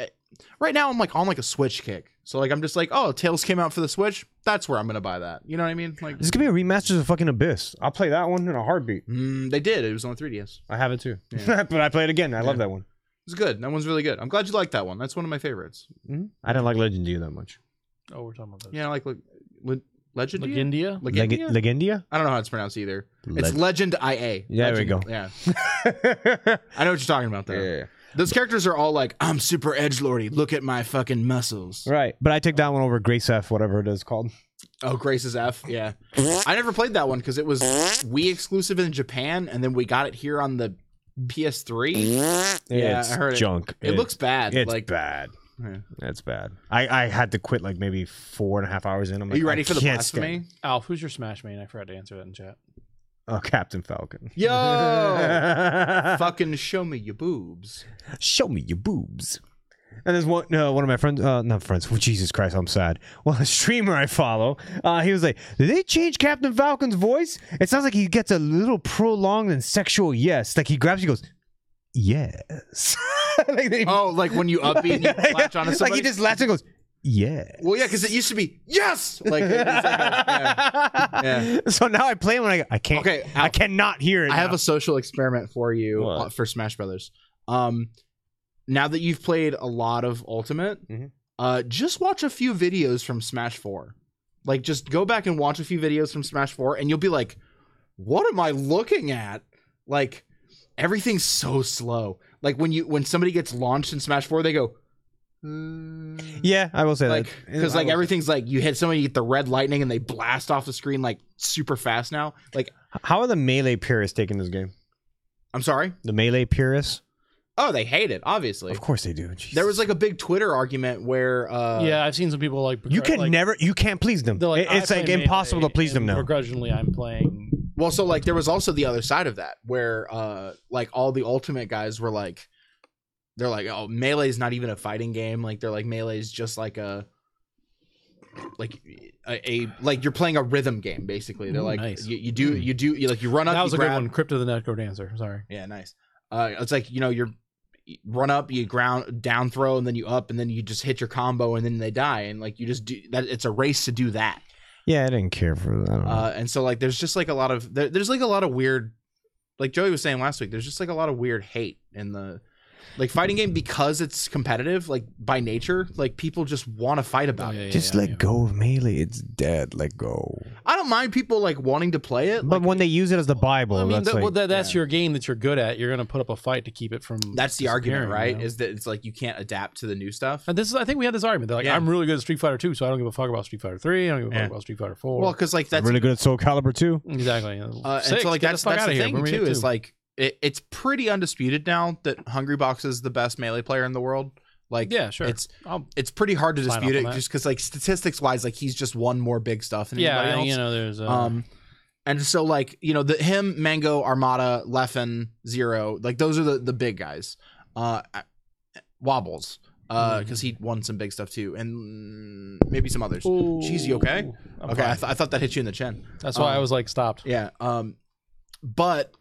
right now I'm like on like a Switch kick. So like I'm just like, oh, Tails came out for the Switch. That's where I'm gonna buy that. You know what I mean? Like This could be a remaster of fucking Abyss. I'll play that one in a heartbeat. they did. It was on 3DS. I have it too, Yeah. but I play it again. I love that one. It's good. That one's really good. I'm glad you like that one. That's one of my favorites. I didn't like Legend that much. Oh, we're talking about this. Yeah, I like Legend. Legendia. Legendia? Legendia? I don't know how it's pronounced either. It's Legend IA. Yeah, there we go. Yeah, I know what you're talking about though. Yeah. Those characters are all like, I'm super edgelordy. Look at my fucking muscles. Right. But I take that one over Grace F, whatever it is called. Oh, Grace's F. Yeah. I never played that one because it was Wii exclusive in Japan, and then we got it here on the PS3. Yeah, It's I heard junk. It looks bad. It's like bad. Yeah. It's bad. I had to quit like maybe 4.5 hours in. I'm like, Are you ready I for the can't blasphemy? stand- Alf, who's your Smash main? I forgot to answer that in chat. Oh, Captain Falcon. Yo, fucking show me your boobs. Show me your boobs. And there's one of my friends, not friends. Oh, Jesus Christ, I'm sad. Well, a streamer I follow, he was like, "Did they change Captain Falcon's voice? It sounds like he gets a little prolonged and sexual yes. Like he grabs, he goes, yes." Like they- Like when you upbeat and you latch onto somebody. like he just latches and goes, yeah. Well, yeah, because it used to be yes. Like, it's like yeah. So now I play him and I can't. Okay, I cannot hear it. I have now. a social experiment for you What? for Smash Brothers. Now that you've played a lot of Ultimate, just watch a few videos from Smash 4. Like, just go back and watch a few videos from Smash 4, and you'll be like, "What am I looking at?" Like, everything's so slow. Like when somebody gets launched in Smash 4, they go. Yeah, I will say Like, that because like everything's like you hit somebody, you get the red lightning, and they blast off the screen like super fast now. Like, How are the melee purists taking this game? I'm sorry. The melee purists? Oh, they hate it. Obviously, Of course they do. Jesus. there was like a big Twitter argument where Yeah, I've seen some people like You can like, you can't please them. they're like, It's I like play impossible Melee, to please them and now. Begrudgingly, I'm playing. well, so like there was also the other side of that where like all the Ultimate guys were like, they're like, oh, Melee's not even a fighting game. Like they're like Melee's just like a like you're playing a rhythm game basically. They're Ooh, like nice. you run up. That was you a good grab, one. Crypto the Netco Dancer. Sorry. Yeah, nice. It's like you run up, you ground down throw, and then you up, and then you just hit your combo, and then they die, and like you just do that. It's a race to do that. Yeah, I didn't care for that. I don't know. And so like there's just like a lot of there's like a lot of weird like Joey was saying last week, there's just like a lot of weird hate in the like fighting game because it's competitive, like by nature, like people just want to fight about it. Just let go of Melee. It's dead. Let go. I don't mind people like wanting to play it, But like, when they use it as the Bible, I mean, that's like, that's your game that you're good at. You're going to put up a fight to keep it from. that's the argument, disappearing, right? you know? Is that it's like you can't adapt to the new stuff. And this is, I think we had this argument. They're like, Yeah. I'm really good at Street Fighter 2, so I don't give a fuck about Street Fighter 3. I don't give a fuck Yeah. about Street Fighter 4. Well, because like that's really good at Soul Calibur too. exactly. and so like that's the thing too is like it's pretty undisputed now that Hungry Box is the best Melee player in the world. Like yeah, sure. it's pretty hard to Sign dispute off it on that. just because like statistics wise, like he's just won more big stuff than anybody yeah, else. you know, there's And so like him, Mango, Armada, Leffen, Zero, like those are the big guys. Wobbles, because he won some big stuff too, and maybe some others. Jeez, you okay? I'm Okay, I fine. thought that hit you in the chin. That's why I was like stopped. Yeah. But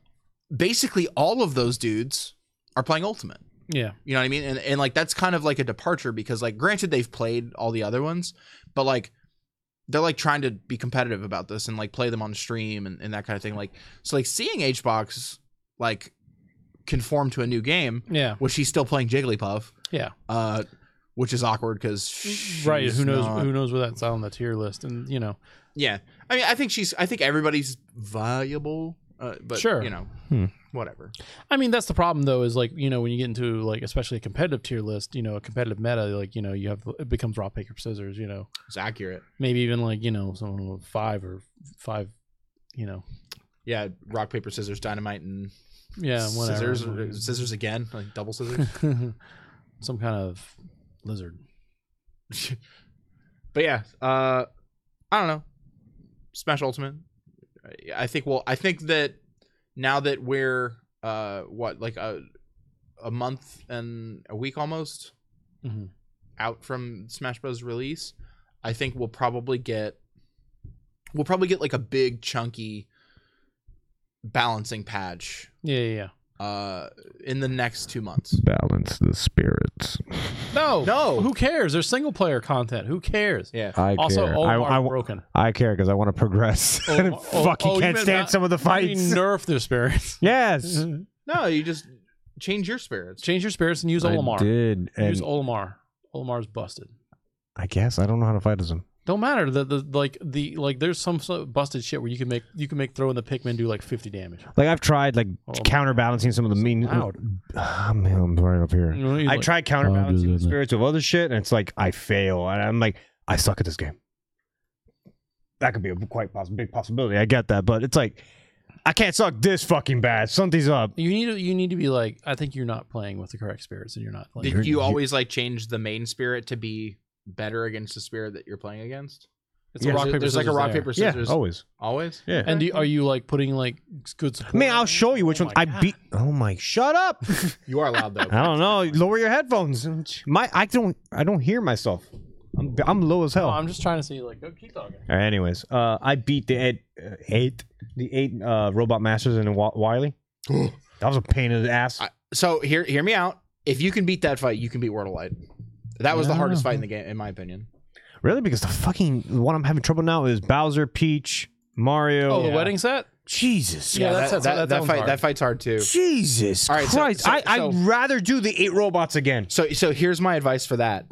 basically all of those dudes are playing Ultimate. Yeah. You know what I mean? And like that's kind of like a departure because like granted they've played all the other ones, but like they're like trying to be competitive about this and like play them on stream and that kind of thing. Like so like seeing HBox like conform to a new game, Yeah. which he's still playing Jigglypuff, Yeah. which is awkward because Right. Who knows where that's on the tier list, and you know. Yeah. I mean, I think everybody's valuable, but Sure. you know, whatever. I mean, that's the problem though, is like, you know, when you get into like especially a competitive tier list, you know, a competitive meta, like, you know, you have it becomes rock paper scissors, you know, It's accurate. maybe even like, you know, someone with five, you know, Yeah, rock paper scissors, dynamite, and yeah, whatever. scissors again, like double scissors. Some kind of lizard. But yeah, I don't know. Smash Ultimate. I think that now that we're like a month and a week almost Mhm. out from Smash Bros. Release, I think we'll probably get like a big chunky balancing patch Yeah. in the next 2 months. Balance the spirits. No. Who cares? There's single player content. Who cares? Yeah. I Also, care. Omar's broken. I care because I want to progress. I fucking you can't meant stand not- some of the You mean fights. nerf their spirits. Yes, No, you just change your spirits. Change your spirits and use I Olimar. did, Use and Olimar. Olimar's busted. I guess I don't know how to fight as him. Don't matter. There's some sort of busted shit where you can make throwing the Pikmin do like 50 damage. Like I've tried like Oh, counterbalancing some of the mean. loud. I'm right up here. You know, he's I like, tried counterbalancing "Oh, the spirits of other shit, and it's like I fail, and I'm like, I suck at this game. That could be a big possibility. I get that, but it's like I can't suck this fucking bad. Something's up. You need to be like, I think you're not playing with the correct spirits, and you're not playing. Did you always like change the main spirit to be better against the spirit that you're playing against? It's Yeah, a rock paper. There's like a scissors rock there. paper Yeah, scissors. always. Always. Yeah. And are you like putting like good support? I mean, I'll show you which Oh one my I God. beat. Oh my! Shut up! You are loud though. I don't know. Lower your headphones. I don't hear myself. I'm low as hell. Oh, I'm just trying to see. Like, go keep talking. All right, anyways, I beat the eight Robot Masters in Wily. That was a pain in the ass. So hear me out. If you can beat that fight, you can beat World of Light. That was the hardest fight in the game, in my opinion. Really? Because the one I'm having trouble now is Bowser, Peach, Mario. Oh, the wedding set. Jesus. Yeah, that that one's fight. hard. That fight's hard too. Jesus All right, so- Christ. so- I'd rather do the 8 robots again. So here's my advice for that.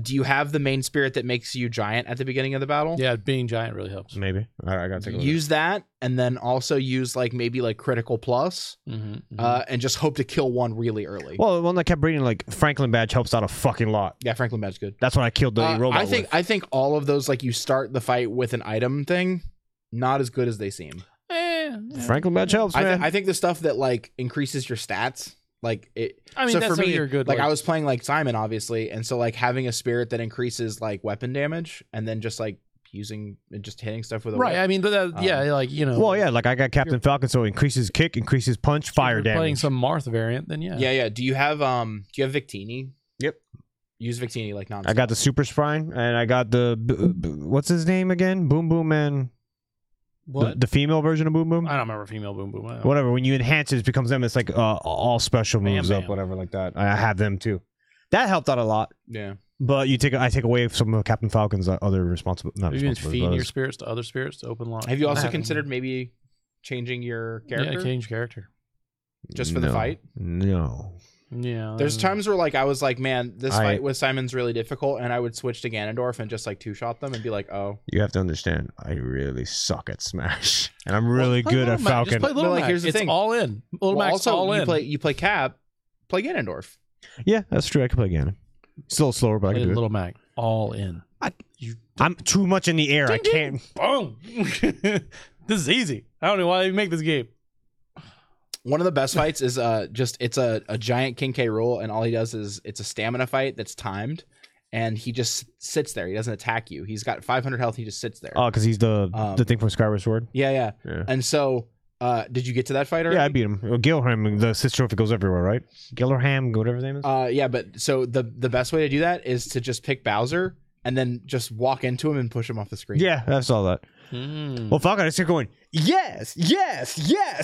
Do you have the main spirit that makes you giant at the beginning of the battle? Yeah, being giant really helps. Maybe. All right, I gotta take a look. Use that, and then also use like maybe like critical plus, and just hope to kill one really early. Well, the one that kept reading like Franklin Badge helps out a fucking lot. Yeah, Franklin Badge good. That's when I killed the 8 robot. I think all of those, like you start the fight with an item thing, not as good as they seem. Franklin Badge helps, man. I think the stuff that like increases your stats, like it. I mean, so that's for how me, you're good. like I was playing like Simon, obviously, and so like having a spirit that increases like weapon damage, and then just like using and just hitting stuff with a right. whip. I mean, but that, yeah, like you know. well, yeah, like I got Captain Falcon, so increases kick, increases punch, fire if you're damage. playing some Marth variant, then yeah. Yeah. Do you have Victini? Yep. Use Victini like non. I got the Super Sprine, and I got the what's his name again? Boom Boom Man. What? The female version of Boom Boom. I don't remember female Boom Boom. Whatever. When you enhance it, it becomes them. It's like all special Bam, moves up, bam. whatever, like that. I have them too. That helped out a lot. Yeah. But I take away some of Captain Falcon's other responsibilities. Not Are you responsibilities. feeding but your spirits to other spirits to open lock? Have you also That- considered maybe changing your character Yeah, change character. just for the fight? No. Yeah. There's times where like I was like, man, this fight with Simon's really difficult, and I would switch to Ganondorf and just like two-shot them and be like, oh. You have to understand, I really suck at Smash, and I'm really good at Falcon. Just play Little Mac. Here's the it's thing. all in. Little Mac's Also, all in. you play Cap, play Ganondorf. Yeah, that's true. I can play Ganon. Still slower, but I can do it. Little Mac, all in. I'm too much in the air. I can't. Boom. This is easy. I don't know why you make this game. One of the best fights is it's a giant King K. Rool, and all he does is it's a stamina fight that's timed, and he just sits there. He doesn't attack you. He's got 500 health. He just sits there. Oh, because he's the thing from Skyward Sword. Yeah. And so, did you get to that fight already? Yeah, I beat him. Well, Gilham, the assist trophy goes everywhere, right? Gillerham, whatever his name is. Yeah, but so the best way to do that is to just pick Bowser and then just walk into him and push him off the screen. Yeah, I saw that. Well, Falcon, I just kept going, yes,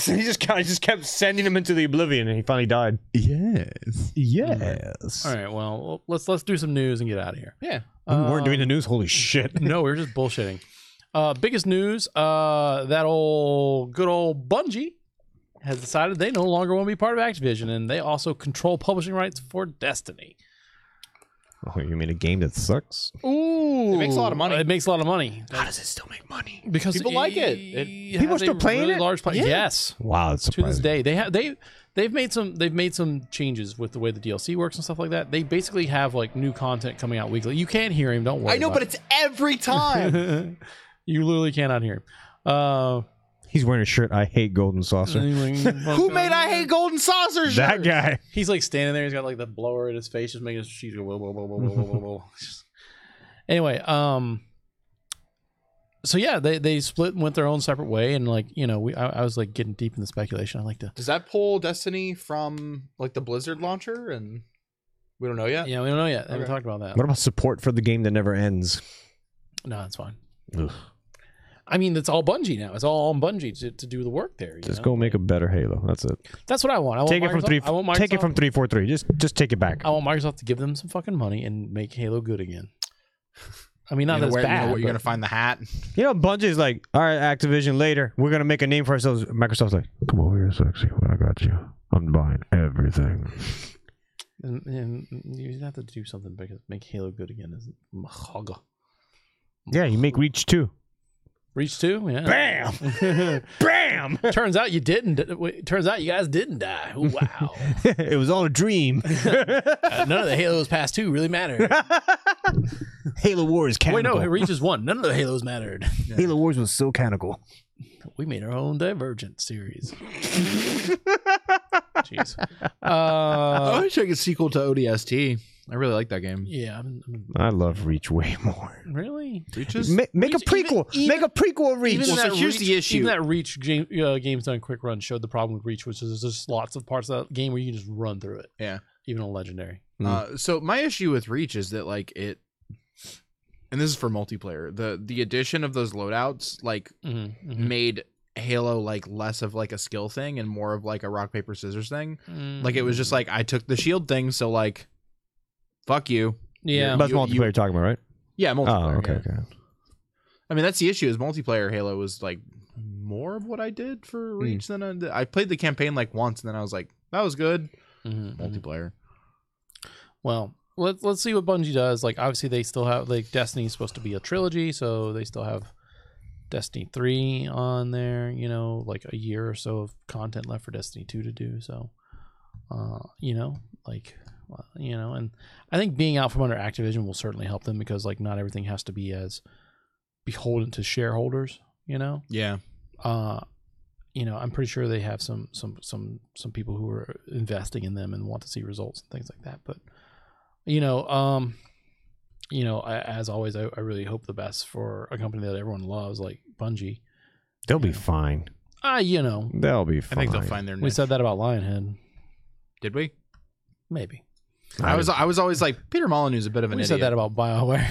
and he just kept sending him into the oblivion, and he finally died. Yes. All right. Well, let's do some news and get out of here. Yeah. We weren't doing the news. Holy shit. No, we were just bullshitting. Biggest news: good old Bungie has decided they no longer want to be part of Activision, and they also control publishing rights for Destiny. Oh, you mean a game that sucks? Ooh, It makes a lot of money. It makes a lot of money How does it still make money? because People like it. People has still a playing really it? Large Yeah. Yes. Wow, that's To this surprising. day, they've made some changes with the way the DLC works and stuff like that. They basically have like new content coming out weekly. You can't hear him. Don't worry. I know, about but it's every time. it. You literally cannot hear him. He's wearing a shirt, I hate Golden Saucer. Who made I Hate Golden Saucer? That guy. He's like standing there. He's got like the blower in his face, just making his sheet go whoa, whoa, whoa, whoa, whoa, whoa, whoa. Anyway, so yeah, they split and went their own separate way, and like I was like getting deep in the speculation. I like to. Does that pull Destiny from like the Blizzard launcher? And we don't know yet. Yeah, we don't know yet. I haven't Okay. talked about that. What about support for the game that never ends? No, that's fine. Ugh. I mean, it's all Bungie now. It's all on Bungie to do the work there. Just go make a better Halo. That's it. That's what I want. I want Take it from Microsoft- I want Microsoft, Take it from 343. Just take it back. I want Microsoft to give them some fucking money and make Halo good again. I mean, not that it's where, bad. you know where you're but- gonna find the hat. You know, Bungie's like, all right, Activision, later. We're going to make a name for ourselves. Microsoft's like, come over here, sexy. I got you. I'm buying everything. and you have to do something because make Halo good again. Is Mahaga. Yeah, you make Reach too. Reach 2? Yeah. Bam! Bam! Turns out you didn't. Turns out you guys didn't die. Ooh, wow. It was all a dream. None of the Halos past 2 really mattered. Halo Wars Wait, canonical. no, Reach is 1. None of the Halos mattered. Halo Wars was so canonical. We made our own Divergent series. Jeez. I wish I could sequel to ODST. I really like that game. Yeah. I love Reach way more. Really? Reaches? Make a Reach- prequel. even- make a prequel of Reach. Even Well, that so here's Reach, the issue. Even that Reach Games Done Quick Run showed the problem with Reach, which is there's just lots of parts of that game where you can just run through it. Yeah. Even on Legendary. So my issue with Reach is that like it, and this is for multiplayer. The addition of those loadouts like made Halo like less of like a skill thing and more of like a rock paper scissors thing. Like it was just like I took the shield thing, so like, fuck you. Yeah. That's multiplayer you're talking about, right? Yeah, multiplayer. Oh, okay, yeah. okay. I mean, that's the issue. Is multiplayer Halo was like more of what I did for Reach than I played the campaign like once, and then I was like, that was good. Multiplayer. Well, let's see what Bungie does. Like, obviously, they still have like Destiny's supposed to be a trilogy, so they still have Destiny 3 on there. You know, like a year or so of content left for Destiny 2 to do. So, and I think being out from under Activision will certainly help them because like not everything has to be as beholden to shareholders. You know. Yeah. I'm pretty sure they have some people who are investing in them and want to see results and things like that. But, as always, I really hope the best for a company that everyone loves, like Bungie. They'll be fine. They'll be fine. I think they'll find their niche. We said that about Lionhead. Did we? Maybe. I was always like, Peter Molyneux's a bit of an We idiot. said that about BioWare.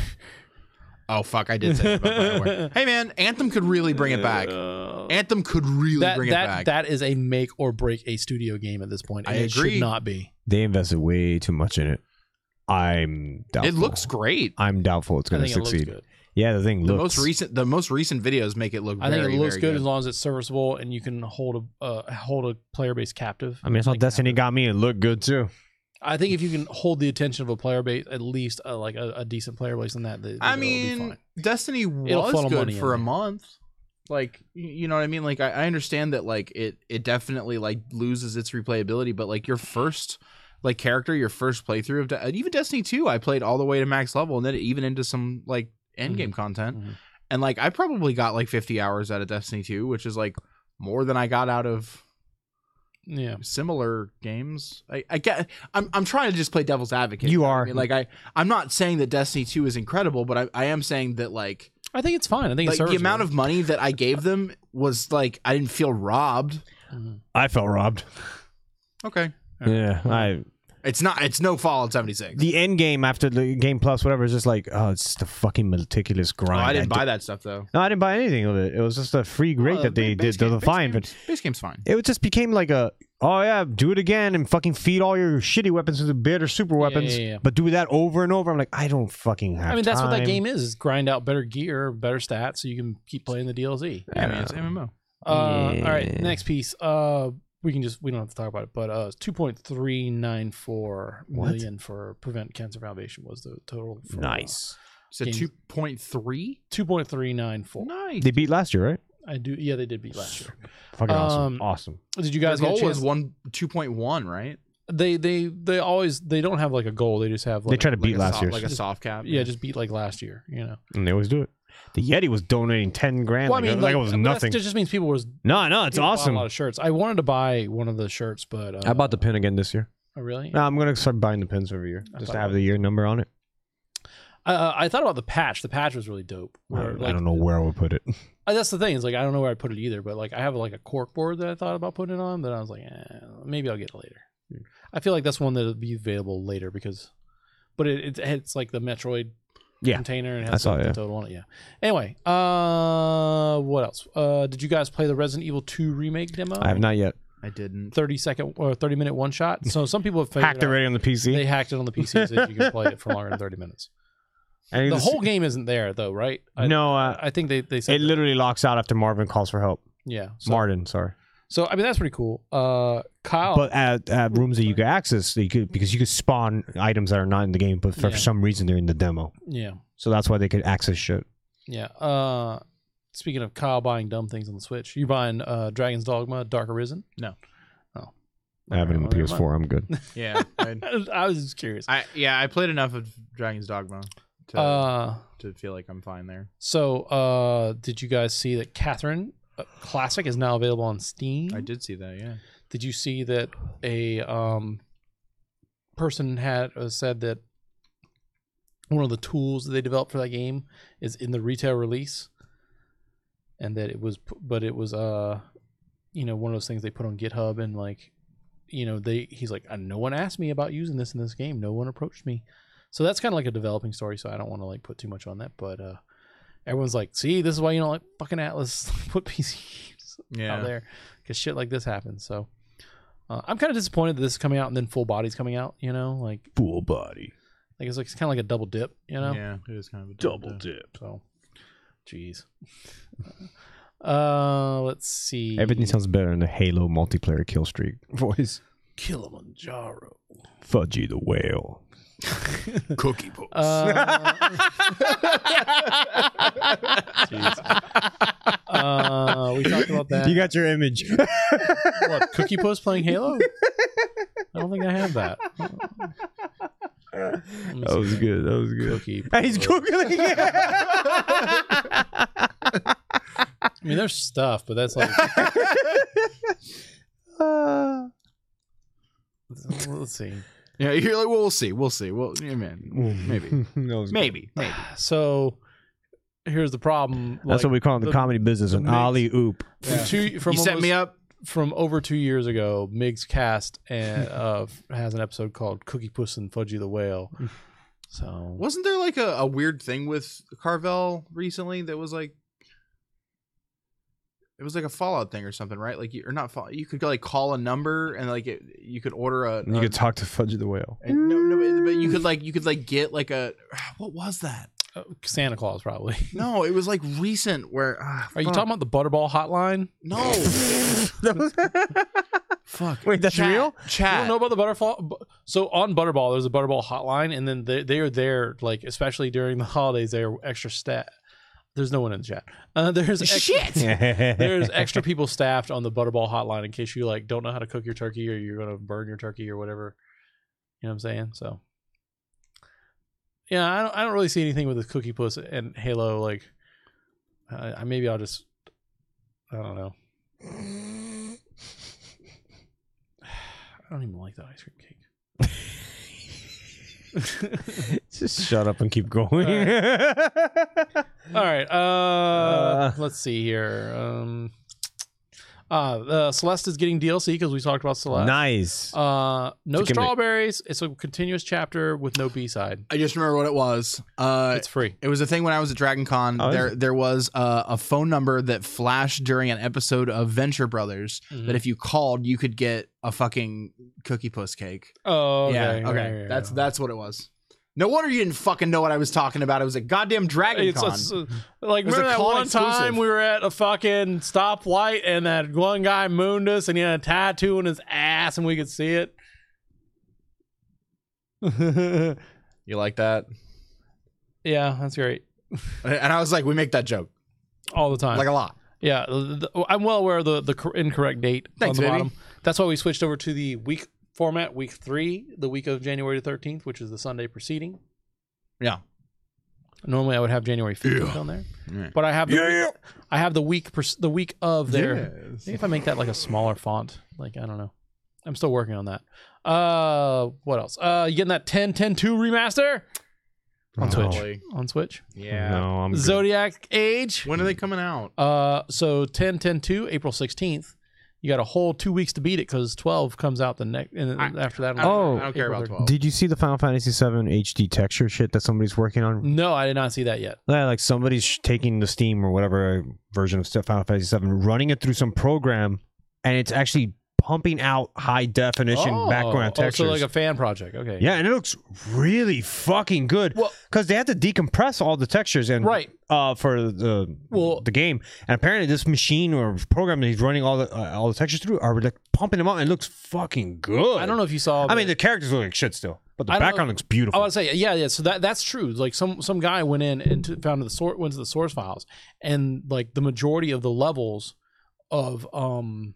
Oh, fuck, I did say that about BioWare. Hey, man, Anthem could really bring it back. Anthem could really bring it back. That is a make or break a studio game at this point. And I it agree. should not be. They invested way too much in it. I'm doubtful. It looks great. I'm doubtful it's I going to think it looks succeed. good. Yeah, the thing The looks. most recent videos make it look. I think it very, looks very good as long as it's serviceable and you can hold a player base captive. I mean, it's how Like Destiny captive. got me. It looked good too. I think if you can hold the attention of a player base, at least like a decent player base on that, I it'll be mean, fine. Destiny It'll was funnel good money for a in there. month. Like, you know what I mean? Like, I understand that, like, it definitely, like, loses its replayability, but, like, your first, like, character, your first playthrough of even Destiny 2, I played all the way to max level and then even into some, like, endgame content. Mhm. And, like, I probably got, like, 50 hours out of Destiny 2, which is, like, more than I got out of Yeah. similar games. I get. I'm trying to just play devil's advocate. You know what are. I mean? Like, I'm not saying that Destiny 2 is incredible, but I am saying that, like, I think it's fine. I think like it's the amount of money that I gave them was like I didn't feel robbed. I felt robbed. Okay, Yeah, it's no Fallout 76. the end game after the game plus whatever is just like, oh, it's just a fucking meticulous Oh, grind. I didn't buy that stuff though. No, I didn't buy anything of it. It was just a free grade that they did. The fine, but base game's fine. it just became like a, oh yeah, do it again and fucking feed all your shitty weapons with the better super weapons. yeah. But do that over and over. I'm like, I don't fucking have. I mean, that's what that time. game is grind out better gear, better stats, so you can keep playing the DLC. I mean, it's MMO. All right, Yeah. next piece. We don't have to talk about it, but 2.394 What? million for Prevent Cancer Foundation was the total. For, Nice. So Games. 2.3. 2.394. Nice. They beat last year, right? I do. Yeah, they did beat last year. Fucking awesome. Um, Awesome. Did you Their guys get a goal chance? was 2.1, right? They always they don't have like a goal. They just have like, They try to beat Like a last soft, year. like a soft cap. yeah, just beat like last year. You know. And they always do it. The Yeti was donating 10 grand. Well, I mean, like it was but nothing. That just means people was No, it's people bought awesome. A lot of shirts. I wanted to buy one of the shirts, but I bought the pin again this year. Oh, really? No, I'm gonna start buying the pins every year just thought to have about the year number on it. I thought about the patch. The patch was really dope. I Where, don't know where I would put it. That's the thing. Is like I don't know where I'd put it either. But like I have like a cork board that I thought about putting it on, but I was like, maybe I'll get it later. I feel like that's one that'll be available later because, but it's like the Metroid Yeah. container and it I has saw it, the yeah. total on it. Yeah. Anyway, what else? Did you guys play the Resident Evil 2 remake demo? I have not yet. I didn't. 30-second or 30-minute one shot. So some people have figured Hacked out- already on the PC. They hacked it on the PC so you can play it for longer than 30 minutes. And The it's- whole game isn't there though, right? No, I think they said it literally locks out after Marvin calls for help. yeah. Martin, sorry. So I mean that's pretty cool. Kyle, But at rooms that you could access, because you could spawn items that are not in the game, but for Yeah. some reason they're in the demo. yeah, So that's why they could access shit. yeah. Speaking of Kyle buying dumb things on the Switch, you buying Dragon's Dogma: Dark Arisen? No. Oh, I have it on the Well, never PS4. I'm good. Yeah. I was just curious. I played enough of Dragon's Dogma to feel like I'm fine there. So did you guys see that Catherine Classic is now available on Steam? I did see that. Yeah. Did you see that a person had said that one of the tools that they developed for that game is in the retail release, and that it was one of those things they put on GitHub and like, he's like, no one asked me about using this in this game. No one approached me. So that's kind of like a developing story. So I don't want to like put too much on that, but everyone's like, see, this is why you don't like fucking Atlas put PC games out there because shit like this happens. So I'm kind of disappointed that this is coming out and then Full Body's coming out. Like Full body. like it's kind of like a double dip. Yeah, it is kind of a Double dip. So, jeez. Let's see. Everything sounds better in the Halo multiplayer kill streak voice. Kilimanjaro. Fudgy the whale. Cookie Puss. We talked about that. You got your image. What, Cookie Puss playing Halo? I don't think I have that. That was good. That was good. Cookie He's Puss. googling it. I mean, there's stuff, but that's like. Let's see. Yeah, you're like, well, we'll see. We'll see. Well, yeah, man, maybe, That was good. maybe. So, here's the problem. That's what we call in the comedy business an mix- ollie oop. From You set me up. From over 2 years ago, Migs Cast and has an episode called Cookie Puss and Fudgy the Whale. So Wasn't there like a weird thing with Carvel recently that was like, it was like a Fallout thing or something, right? Like, you could like call a number and like you could order a. You could talk to Fudgy the whale. No, but you could like get like a. What was that? Santa Claus, probably. No, it was like recent. Where Are you talking about the Butterball hotline? No. Fuck. Wait, that's real? You Chat. don't know about the Butterball? So on Butterball, there's a Butterball hotline, and then they are there, like, especially during the holidays, they are extra stat. There's no one in the chat. There's there's extra people staffed on the Butterball hotline in case you like don't know how to cook your turkey or you're gonna burn your turkey or whatever. You know what I'm saying? So yeah, I don't really see anything with the Cookie Puss and Halo. Like, maybe I'll just I don't know. I don't even like that ice cream cake. Just shut up and keep going. All right. Let's see here. Celeste is getting DLC because we talked about Celeste. Nice. No strawberries. It's a continuous chapter with no B-side. I just remember what it was. It's free. It was a thing when I was at Dragon Con. There was a phone number that flashed during an episode of Venture Brothers that if you called, you could get a fucking Cookie Puss cake. Oh, okay. Yeah, okay. That's what it was. No wonder you didn't fucking know what I was talking about. It was a goddamn Dragon Con. Like, remember that one time we were at a fucking stoplight and that one guy mooned us and he had a tattoo on his ass and we could see it? You like that? Yeah, that's great. And I was like, we make that joke all the time. like a lot. Yeah, I'm well aware of the incorrect date Thanks, on the baby. bottom. That's why we switched over to the week format, week 3, the week of January 13th, which is the Sunday preceding. Yeah. Normally I would have January 15th on there, but I have the week of there. Yes. Maybe if I make that like a smaller font, like I don't know. I'm still working on that. What else? You getting that 10-10-2 remaster on No. Switch? On Switch? Yeah. No, I'm good. Zodiac Age. When are they coming out? So 10-10-2, April 16th. You got a whole 2 weeks to beat it because 12 comes out the next. And after that, I don't care about 12. Did you see the Final Fantasy VII HD texture shit that somebody's working on? No, I did not see that yet. Yeah, like somebody's taking the Steam or whatever version of Final Fantasy VII, running it through some program, and it's actually pumping out high definition background textures. So like a fan project. Okay. Yeah, and it looks really fucking good. Well- because they had to decompress all the textures and Right. For the game. And apparently, this machine or program that he's running all the textures through are like pumping them out, and it looks fucking good. I don't know if you saw. I mean, the characters look like shit still, but the I don't background know. looks beautiful. I would say, yeah. So that's true. Like some guy went in and found went to the source files, and like the majority of the levels of Final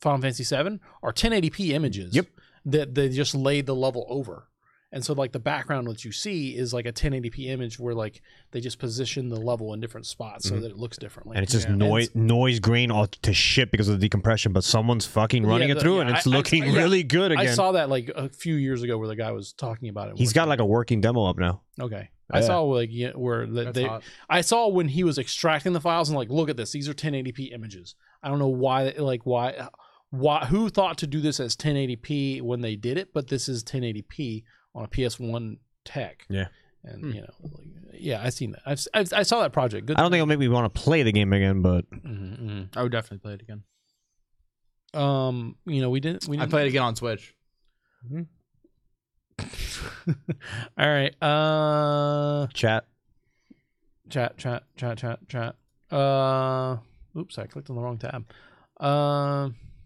Fantasy VII are 1080p images. Yep. That they just laid the level over, and so like the background that you see is like a 1080p image where like they just position the level in different spots so that it looks differently. and it's just noise grain all to shit because of the decompression, but someone's fucking running it through, and it's looking really good again. I saw that like a few years ago where the guy was talking about it. He's got like a working demo up now. Okay. I saw like where I saw when he was extracting the files and like, look at this. These are 1080p images. I don't know why who thought to do this as 1080p when they did it, but this is 1080p on a PS1 tech. Yeah. And you know, like, yeah, I seen that. I saw that project. Good. I don't think it'll make me want to play the game again, but I would definitely play it again. You know, we didn't. I played it again on Switch. All right. chat. Oops, I clicked on the wrong tab.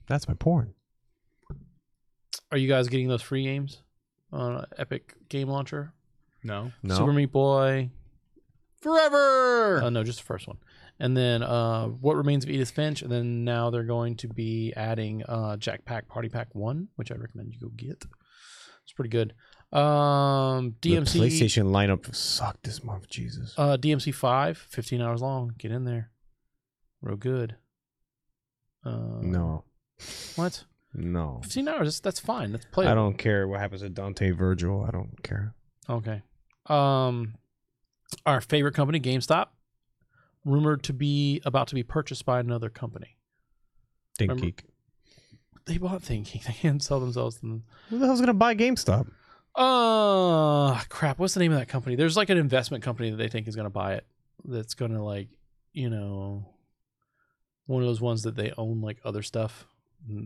That's my porn. Are you guys getting those free games on Epic Game Launcher? No. Super Meat Boy. Forever. No, just the first one. And then What Remains of Edith Finch. And then now they're going to be adding Jackpack Party Pack 1, which I recommend you go get. It's pretty good. DMC. The PlayStation lineup sucked this month. Jesus. DMC 5, 15 hours long. Get in there. Real good. No. What? No. 15 hours. That's fine. That's playable. I don't care what happens to Dante Virgil. I don't care. Okay. Our favorite company, GameStop, rumored to be about to be purchased by another company. ThinkGeek. They bought ThinkGeek. They can't sell themselves to them. Who the hell's gonna buy GameStop? Crap. What's the name of that company? There's like an investment company that they think is going to buy it. That's going to like, you know, one of those ones that they own like other stuff.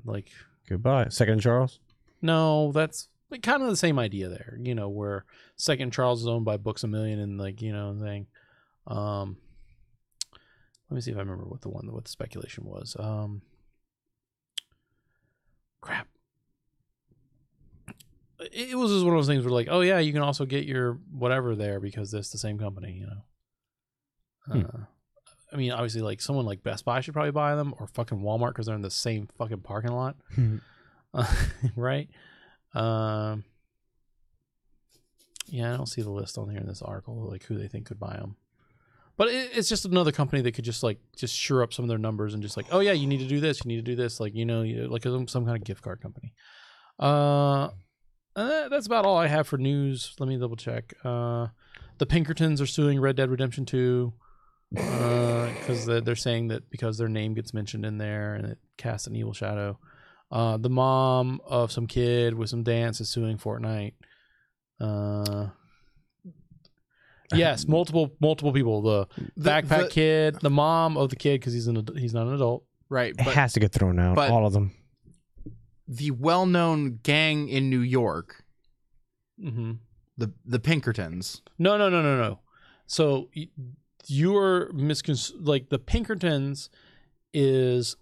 Like Goodbye. Second Charles. no, that's kind of the same idea there, where Second Charles is owned by Books A Million and like, thing. Let me see if I remember what the speculation was. Crap. It was just one of those things where like, oh yeah, you can also get your whatever there because it's the same company, I mean, obviously, like someone like Best Buy should probably buy them, or fucking Walmart because they're in the same fucking parking lot, right? Yeah, I don't see the list on here in this article, like who they think could buy them. But it's just another company that could just sure up some of their numbers and just like, oh yeah, you need to do this, like like some kind of gift card company. That's about all I have for news. Let me double check. The Pinkertons are suing Red Dead Redemption 2. Because they're saying that because their name gets mentioned in there and it casts an evil shadow. The mom of some kid with some dance is suing Fortnite. Yes, multiple people. The backpack kid, the mom of the kid because he's not an adult. Right, It has to get thrown out. All of them. The well-known gang in New York, the Pinkertons. No. So you're like the Pinkertons is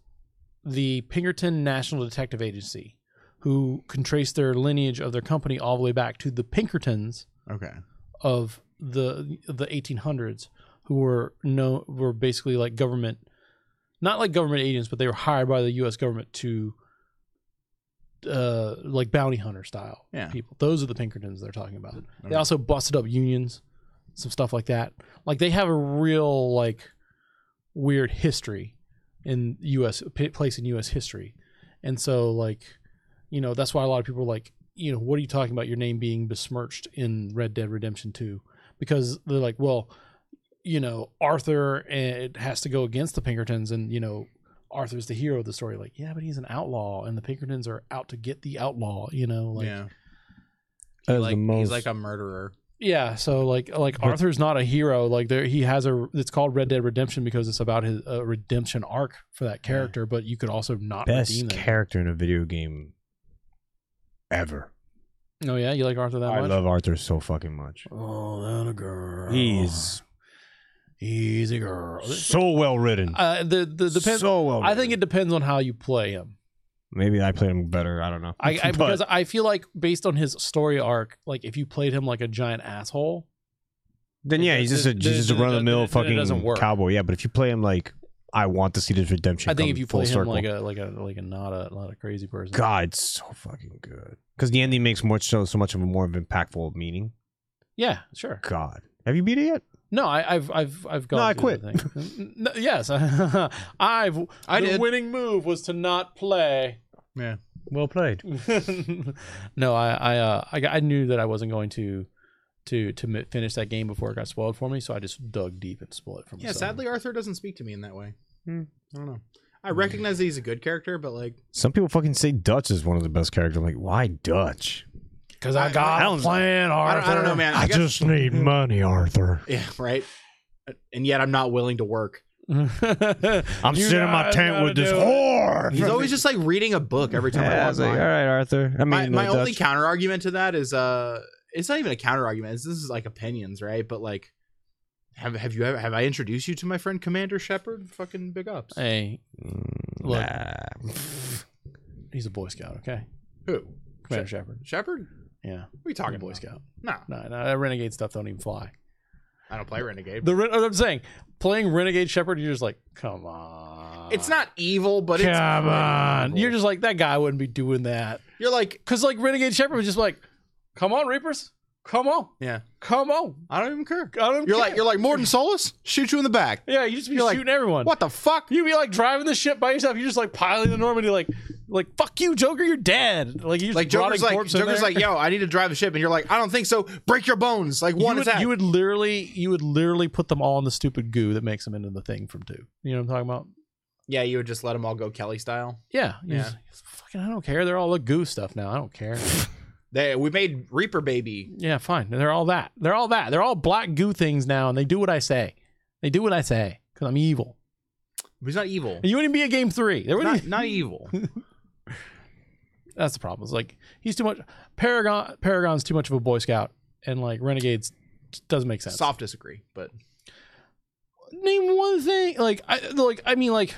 the Pinkerton National Detective Agency, who can trace their lineage of their company all the way back to the Pinkertons. Okay. Of the 1800s, who were basically like government, not like government agents, but they were hired by the U.S. government to like bounty hunter style people. Those are the Pinkertons they're talking about. They also busted up unions, some stuff like that. Like they have a real like weird history in place in U.S. history, and so like that's why a lot of people are like, what are you talking about your name being besmirched in Red Dead Redemption 2? Because they're like, well, Arthur it has to go against the Pinkertons, and Arthur's the hero of the story. Like, yeah, but he's an outlaw, and the Pinkertons are out to get the outlaw. He's like a murderer. Yeah, so like Arthur's not a hero. Like it's called Red Dead Redemption because it's about his redemption arc for that character. But you could also not redeem them. Best character in a video game ever. Oh yeah, you like Arthur that much? I love Arthur so fucking much. Oh, that a girl. He's a girl. So well written. Depends. So well written. I think it depends on how you play him. Maybe I played him better. I don't know. Because I feel like based on his story arc, like if you played him like a giant asshole, then yeah, he's just a run of the mill fucking cowboy. Yeah, but if you play him like I want to see this redemption. I think if you play him like a not a crazy person. God, it's so fucking good. Because the ending makes so much of a more of an impactful meaning. Yeah, sure. God, have you beat it yet? No, I've gone. No, I quit. No, yes, the winning move was to not play. Yeah, well played. No, I knew that I wasn't going to finish that game before it got spoiled for me, so I just dug deep and spoiled it for myself. Yeah, sadly, Arthur doesn't speak to me in that way. I don't know. I recognize that he's a good character, but like some people fucking say Dutch is one of the best characters. I'm like, why Dutch? Because I got a plan, Arthur. I don't know, man. I just need money, Arthur. Yeah, right. And yet I'm not willing to work. I'm sitting in my tent with this whore. He's always just like reading a book every time I walk by. All right, Arthur. I mean, my only counter argument to that is it's not even a counter argument. This is like opinions, right? But like, have I introduced you to my friend Commander Shepard? Fucking big ups. Hey, look, he's a Boy Scout. Okay, who? Commander Shepard. Shepard? Yeah. What are you talking Boy about? Scout. No, that Renegade stuff don't even fly. I don't play Renegade. I'm saying, playing Renegade Shepard, you're just like, come on. It's not evil, but come it's on. evil. You're just like, that guy wouldn't be doing that. You're like, because like Renegade Shepard was just like, come on, Reapers, come on, yeah, come on. I don't even care. You're like Morton Solus, shoot you in the back. Yeah, you just be shooting everyone. What the fuck? You'd be like driving the ship by yourself. You're just like piloting the Normandy, like fuck you, Joker, you're dead. Like you just Joker's like, yo, I need to drive the ship, and you're like, I don't think so. Break your bones. Like one attack. You would literally put them all in the stupid goo that makes them into the thing from 2. You know what I'm talking about? Yeah, you would just let them all go Kelly style. Yeah. Fucking, I don't care. They're all the goo stuff now. I don't care. We made Reaper Baby. Yeah, fine. They're all that. They're all black goo things now, and they do what I say. Because I'm evil. But he's not evil. You wouldn't be a game 3. Not evil. That's the problem. It's like he's too much. Paragon's too much of a Boy Scout, and like Renegades doesn't make sense. Soft disagree, but Name one thing. I mean,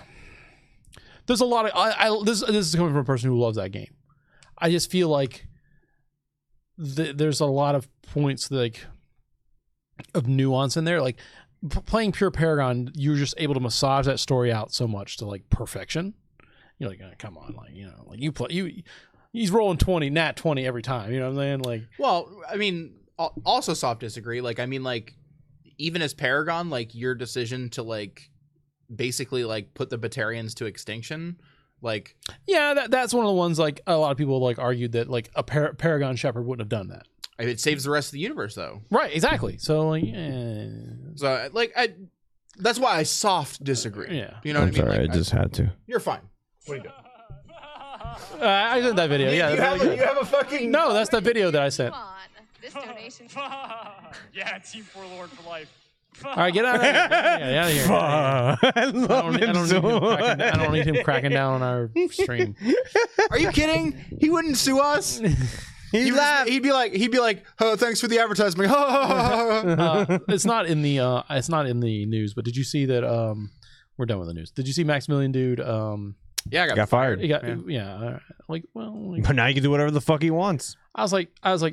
there's a lot of. This is coming from a person who loves that game. I just feel like there's a lot of points of nuance in there. Like playing pure Paragon, you're just able to massage that story out so much to like perfection. You're like, oh, come on, he's rolling 20, nat 20 every time. You know what I'm saying? Like, well, I mean, also soft disagree. Even as Paragon, your decision to basically put the Batarians to extinction. Yeah, that's one of the ones a lot of people argued that a Paragon Shepherd wouldn't have done that. It saves the rest of the universe though. Right, exactly. So that's why I soft disagree. Yeah. You know what I mean? Sorry, I just had to. You're fine. What are you doing? I sent that video. Yeah, you have a fucking No, that's the video that I sent. Come on. This donation. Yeah, Team Forlorn for life. All right, get out of here. Get out of here. I love him so much. I don't need him cracking down on our stream. Are you kidding? He wouldn't sue us. He'd be like, oh, thanks for the advertisement. It's not in the news, but did you see that we're done with the news. Did you see Maximilian Dude Yeah, I got fired. he got Yeah. But now he can do whatever the fuck he wants. I was like,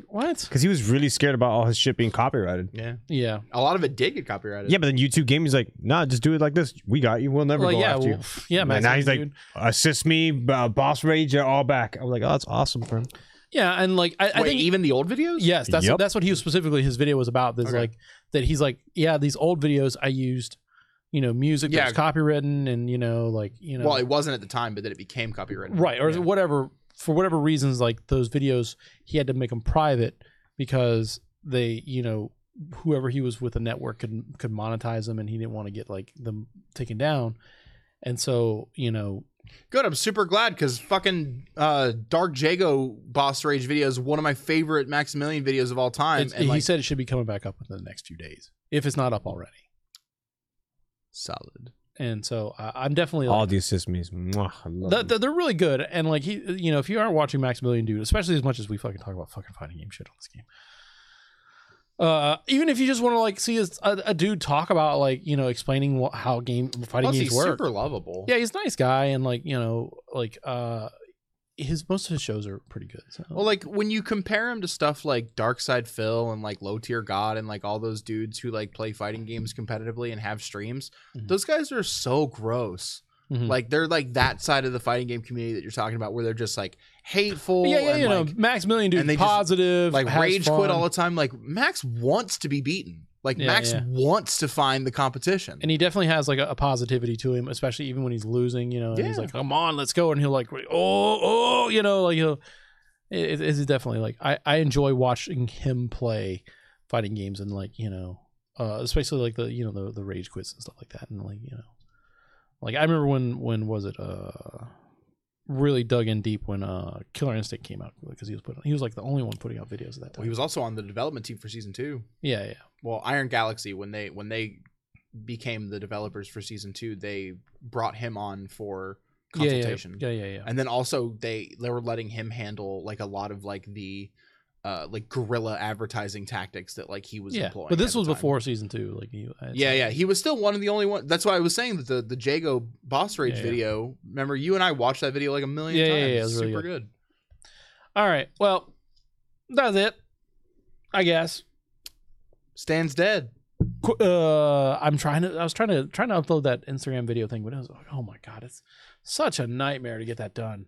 what? Because he was really scared about all his shit being copyrighted. Yeah. A lot of it did get copyrighted. Yeah, but then YouTube Gaming's like, nah, just do it like this. We got you. We'll never go after you. Yeah, And Maximilian now he's like, Dude. assist me, boss rage, they're all back. I was like, oh, that's awesome for him. Yeah, and I Wait, think even the old videos? yes, that's Yep. that's what he was specifically. His video was about. This Okay. that he's like, yeah, these old videos I used, music that Yeah. was copywritten, and Well, it wasn't at the time, but then it became copyrighted. right or Yeah. whatever, for whatever reasons, those videos he had to make them private because they whoever he was with the network could monetize them, and he didn't want to get them taken down, and so Good. I'm super glad because fucking Dark Jago Boss Rage video is one of my favorite Maximilian videos of all time. And he said it should be coming back up within the next few days if it's not up already. solid. And so I'm definitely All the assist me's. Mwah, I love them. they're really good. And he, if you aren't watching Maximilian Dude, especially as much as we fucking talk about fucking fighting game shit on this game, even if you just want to see a dude talk about explaining how fighting Plus, games he's work. super lovable. Yeah, he's a nice guy, and most of his shows are pretty good. So. Well, when you compare him to stuff like Darkside Phil and Low Tier God and all those dudes who play fighting games competitively and have streams, Mhm. those guys are so gross. Mhm. They're that side of the fighting game community that you're talking about, where they're just hateful. yeah, and, Maximilian Dude, and they just, positive, has rage fun. quit all the time. Max wants to be beaten. Yeah, Max yeah. wants to find the competition. And he definitely has a positivity to him, especially even when he's losing, and he's Yeah. like, come on, let's go. And he'll it's definitely I enjoy watching him play fighting games and especially the rage quits and stuff like that. And I remember when was it, really dug in deep when Killer Instinct came out, because he was the only one putting out videos at that time. He was also on the development team for season 2. yeah. Well, Iron Galaxy, when they became the developers for season 2, they brought him on for consultation. Yeah. And then also they were letting him handle a lot of the guerrilla advertising tactics that he was employing. But this at the was time. before season 2. He was still one of the only one. That's why I was saying that the Jago Boss Rage Yeah. video. Remember, you and I watched that video a million Yeah, times. yeah, it was really Super good. All right. Well, that's it, I guess. Stan's dead. I was trying to upload that Instagram video thing, but it was oh my god, it's such a nightmare to get that done.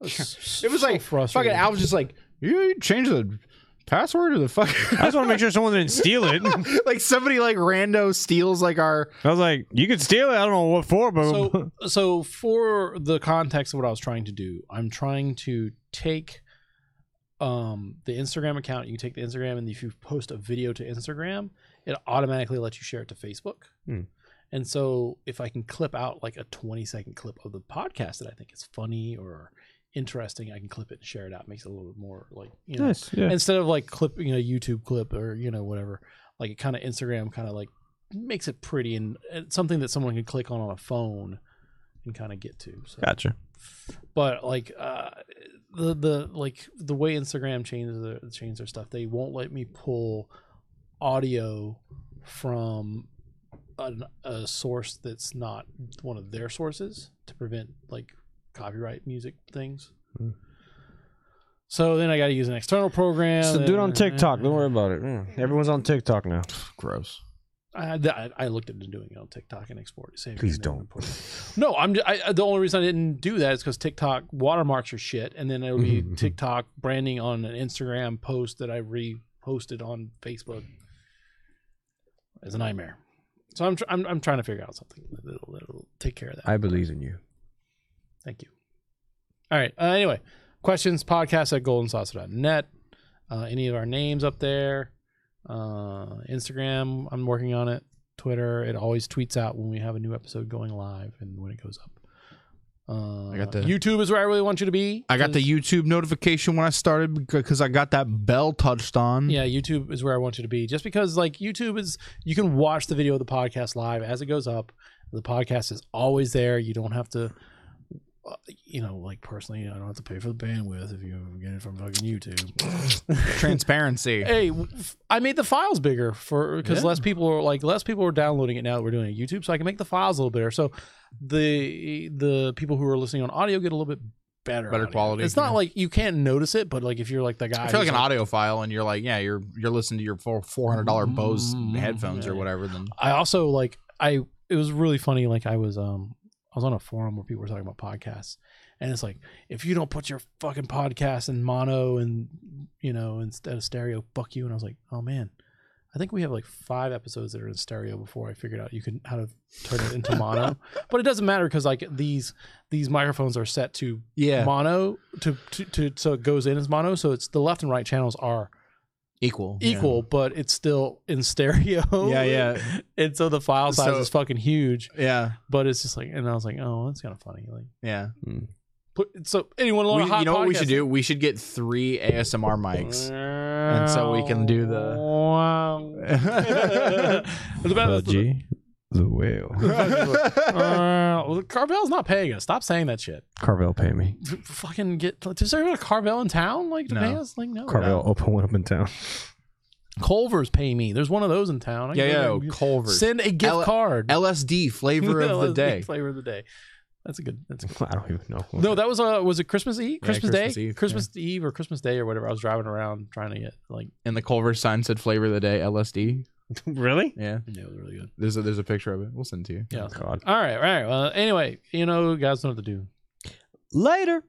It was It was frustrating. fucking Al was just you changed the password or the fuck. I just want to make sure someone didn't steal it. Somebody rando steals our. I was like, you could steal it. I don't know what for, but So for the context of what I was trying to do, I'm trying to take the Instagram account. You take the Instagram, and if you post a video to Instagram, it automatically lets you share it to Facebook. And so if I can clip out a 20-second clip of the podcast that I think is funny or interesting, I can clip it and share it out. It makes it a little bit more nice. Yeah. instead of clipping a YouTube clip or whatever, it kind of Instagram kind of makes it pretty and something that someone can click on a phone and kind of get to. So. Gotcha. But the like the way Instagram changes their stuff, they won't let me pull audio from a source that's not one of their sources to prevent like copyright music things. So then I got to use an external program. So do it on TikTok. Don't worry about it. Everyone's on TikTok now. Gross. I looked into doing it on TikTok and export it. Save Please it, don't. No, the only reason I didn't do that is because TikTok watermarks your shit, and then it'll be TikTok branding on an Instagram post that I reposted on Facebook. It's a nightmare. So I'm trying to figure out something that'll take care of that. I believe in you. Thank you. All right. Anyway, questions, podcast at goldensaucer.net. Any of our names up there. Instagram, I'm working on it. Twitter, it always tweets out when we have a new episode going live and when it goes up. I got the YouTube is where I really want you to be. I got the YouTube notification when I started because I got that bell touched on. Yeah, YouTube is where I want you to be. Just because like YouTube is, you can watch the video of the podcast live as it goes up. The podcast is always there. You don't have to, like personally, I don't have to pay for the bandwidth if you get it from fucking YouTube. Transparency. Hey, I made the files bigger because less people are downloading it now that we're doing it on YouTube, so I can make the files a little bigger. So the people who are listening on audio get a little bit better audio. Quality. It's not like you can't notice it, but like if you're like the guy, I feel like an audio file, and you're like, yeah, you're listening to your $400 Bose headphones or whatever. Then I also it was really funny. Like I was on a forum where people were talking about podcasts, and it's like, if you don't put your fucking podcast in mono and instead of stereo, fuck you. And I was like, oh man, I think we have like 5 episodes that are in stereo before I figured out how to turn it into mono. But it doesn't matter because like these microphones are set to mono to so it goes in as mono. So it's the left and right channels are equal, but it's still in stereo. Yeah. And so the file size is fucking huge. Yeah. But it's just like, and I was like, oh, that's kind of funny. Like, yeah. So anyone want a hot what we should do? We should get 3 ASMR mics, and so we can do the. Wow. The whale. Carvel's not paying us. Stop saying that shit. Carvel, pay me. Fucking is there a Carvel in town? Like to pay us? Like no. Carvel, open one up in town. Culver's pay me. There's one of those in town. Culver's. Send a gift card. LSD flavor of the day. Flavor of the day. That's a good. I don't even know. No, that was it Christmas Eve? Christmas Day? Eve, Christmas Eve or Christmas Day or whatever. I was driving around trying to get like. And the Culver's sign said flavor of the day, LSD. Really? Yeah. Yeah, it was really good. There's a picture of it. We'll send it to you. Yeah. Oh, God. All right. Well, anyway, guys know what to do. Later.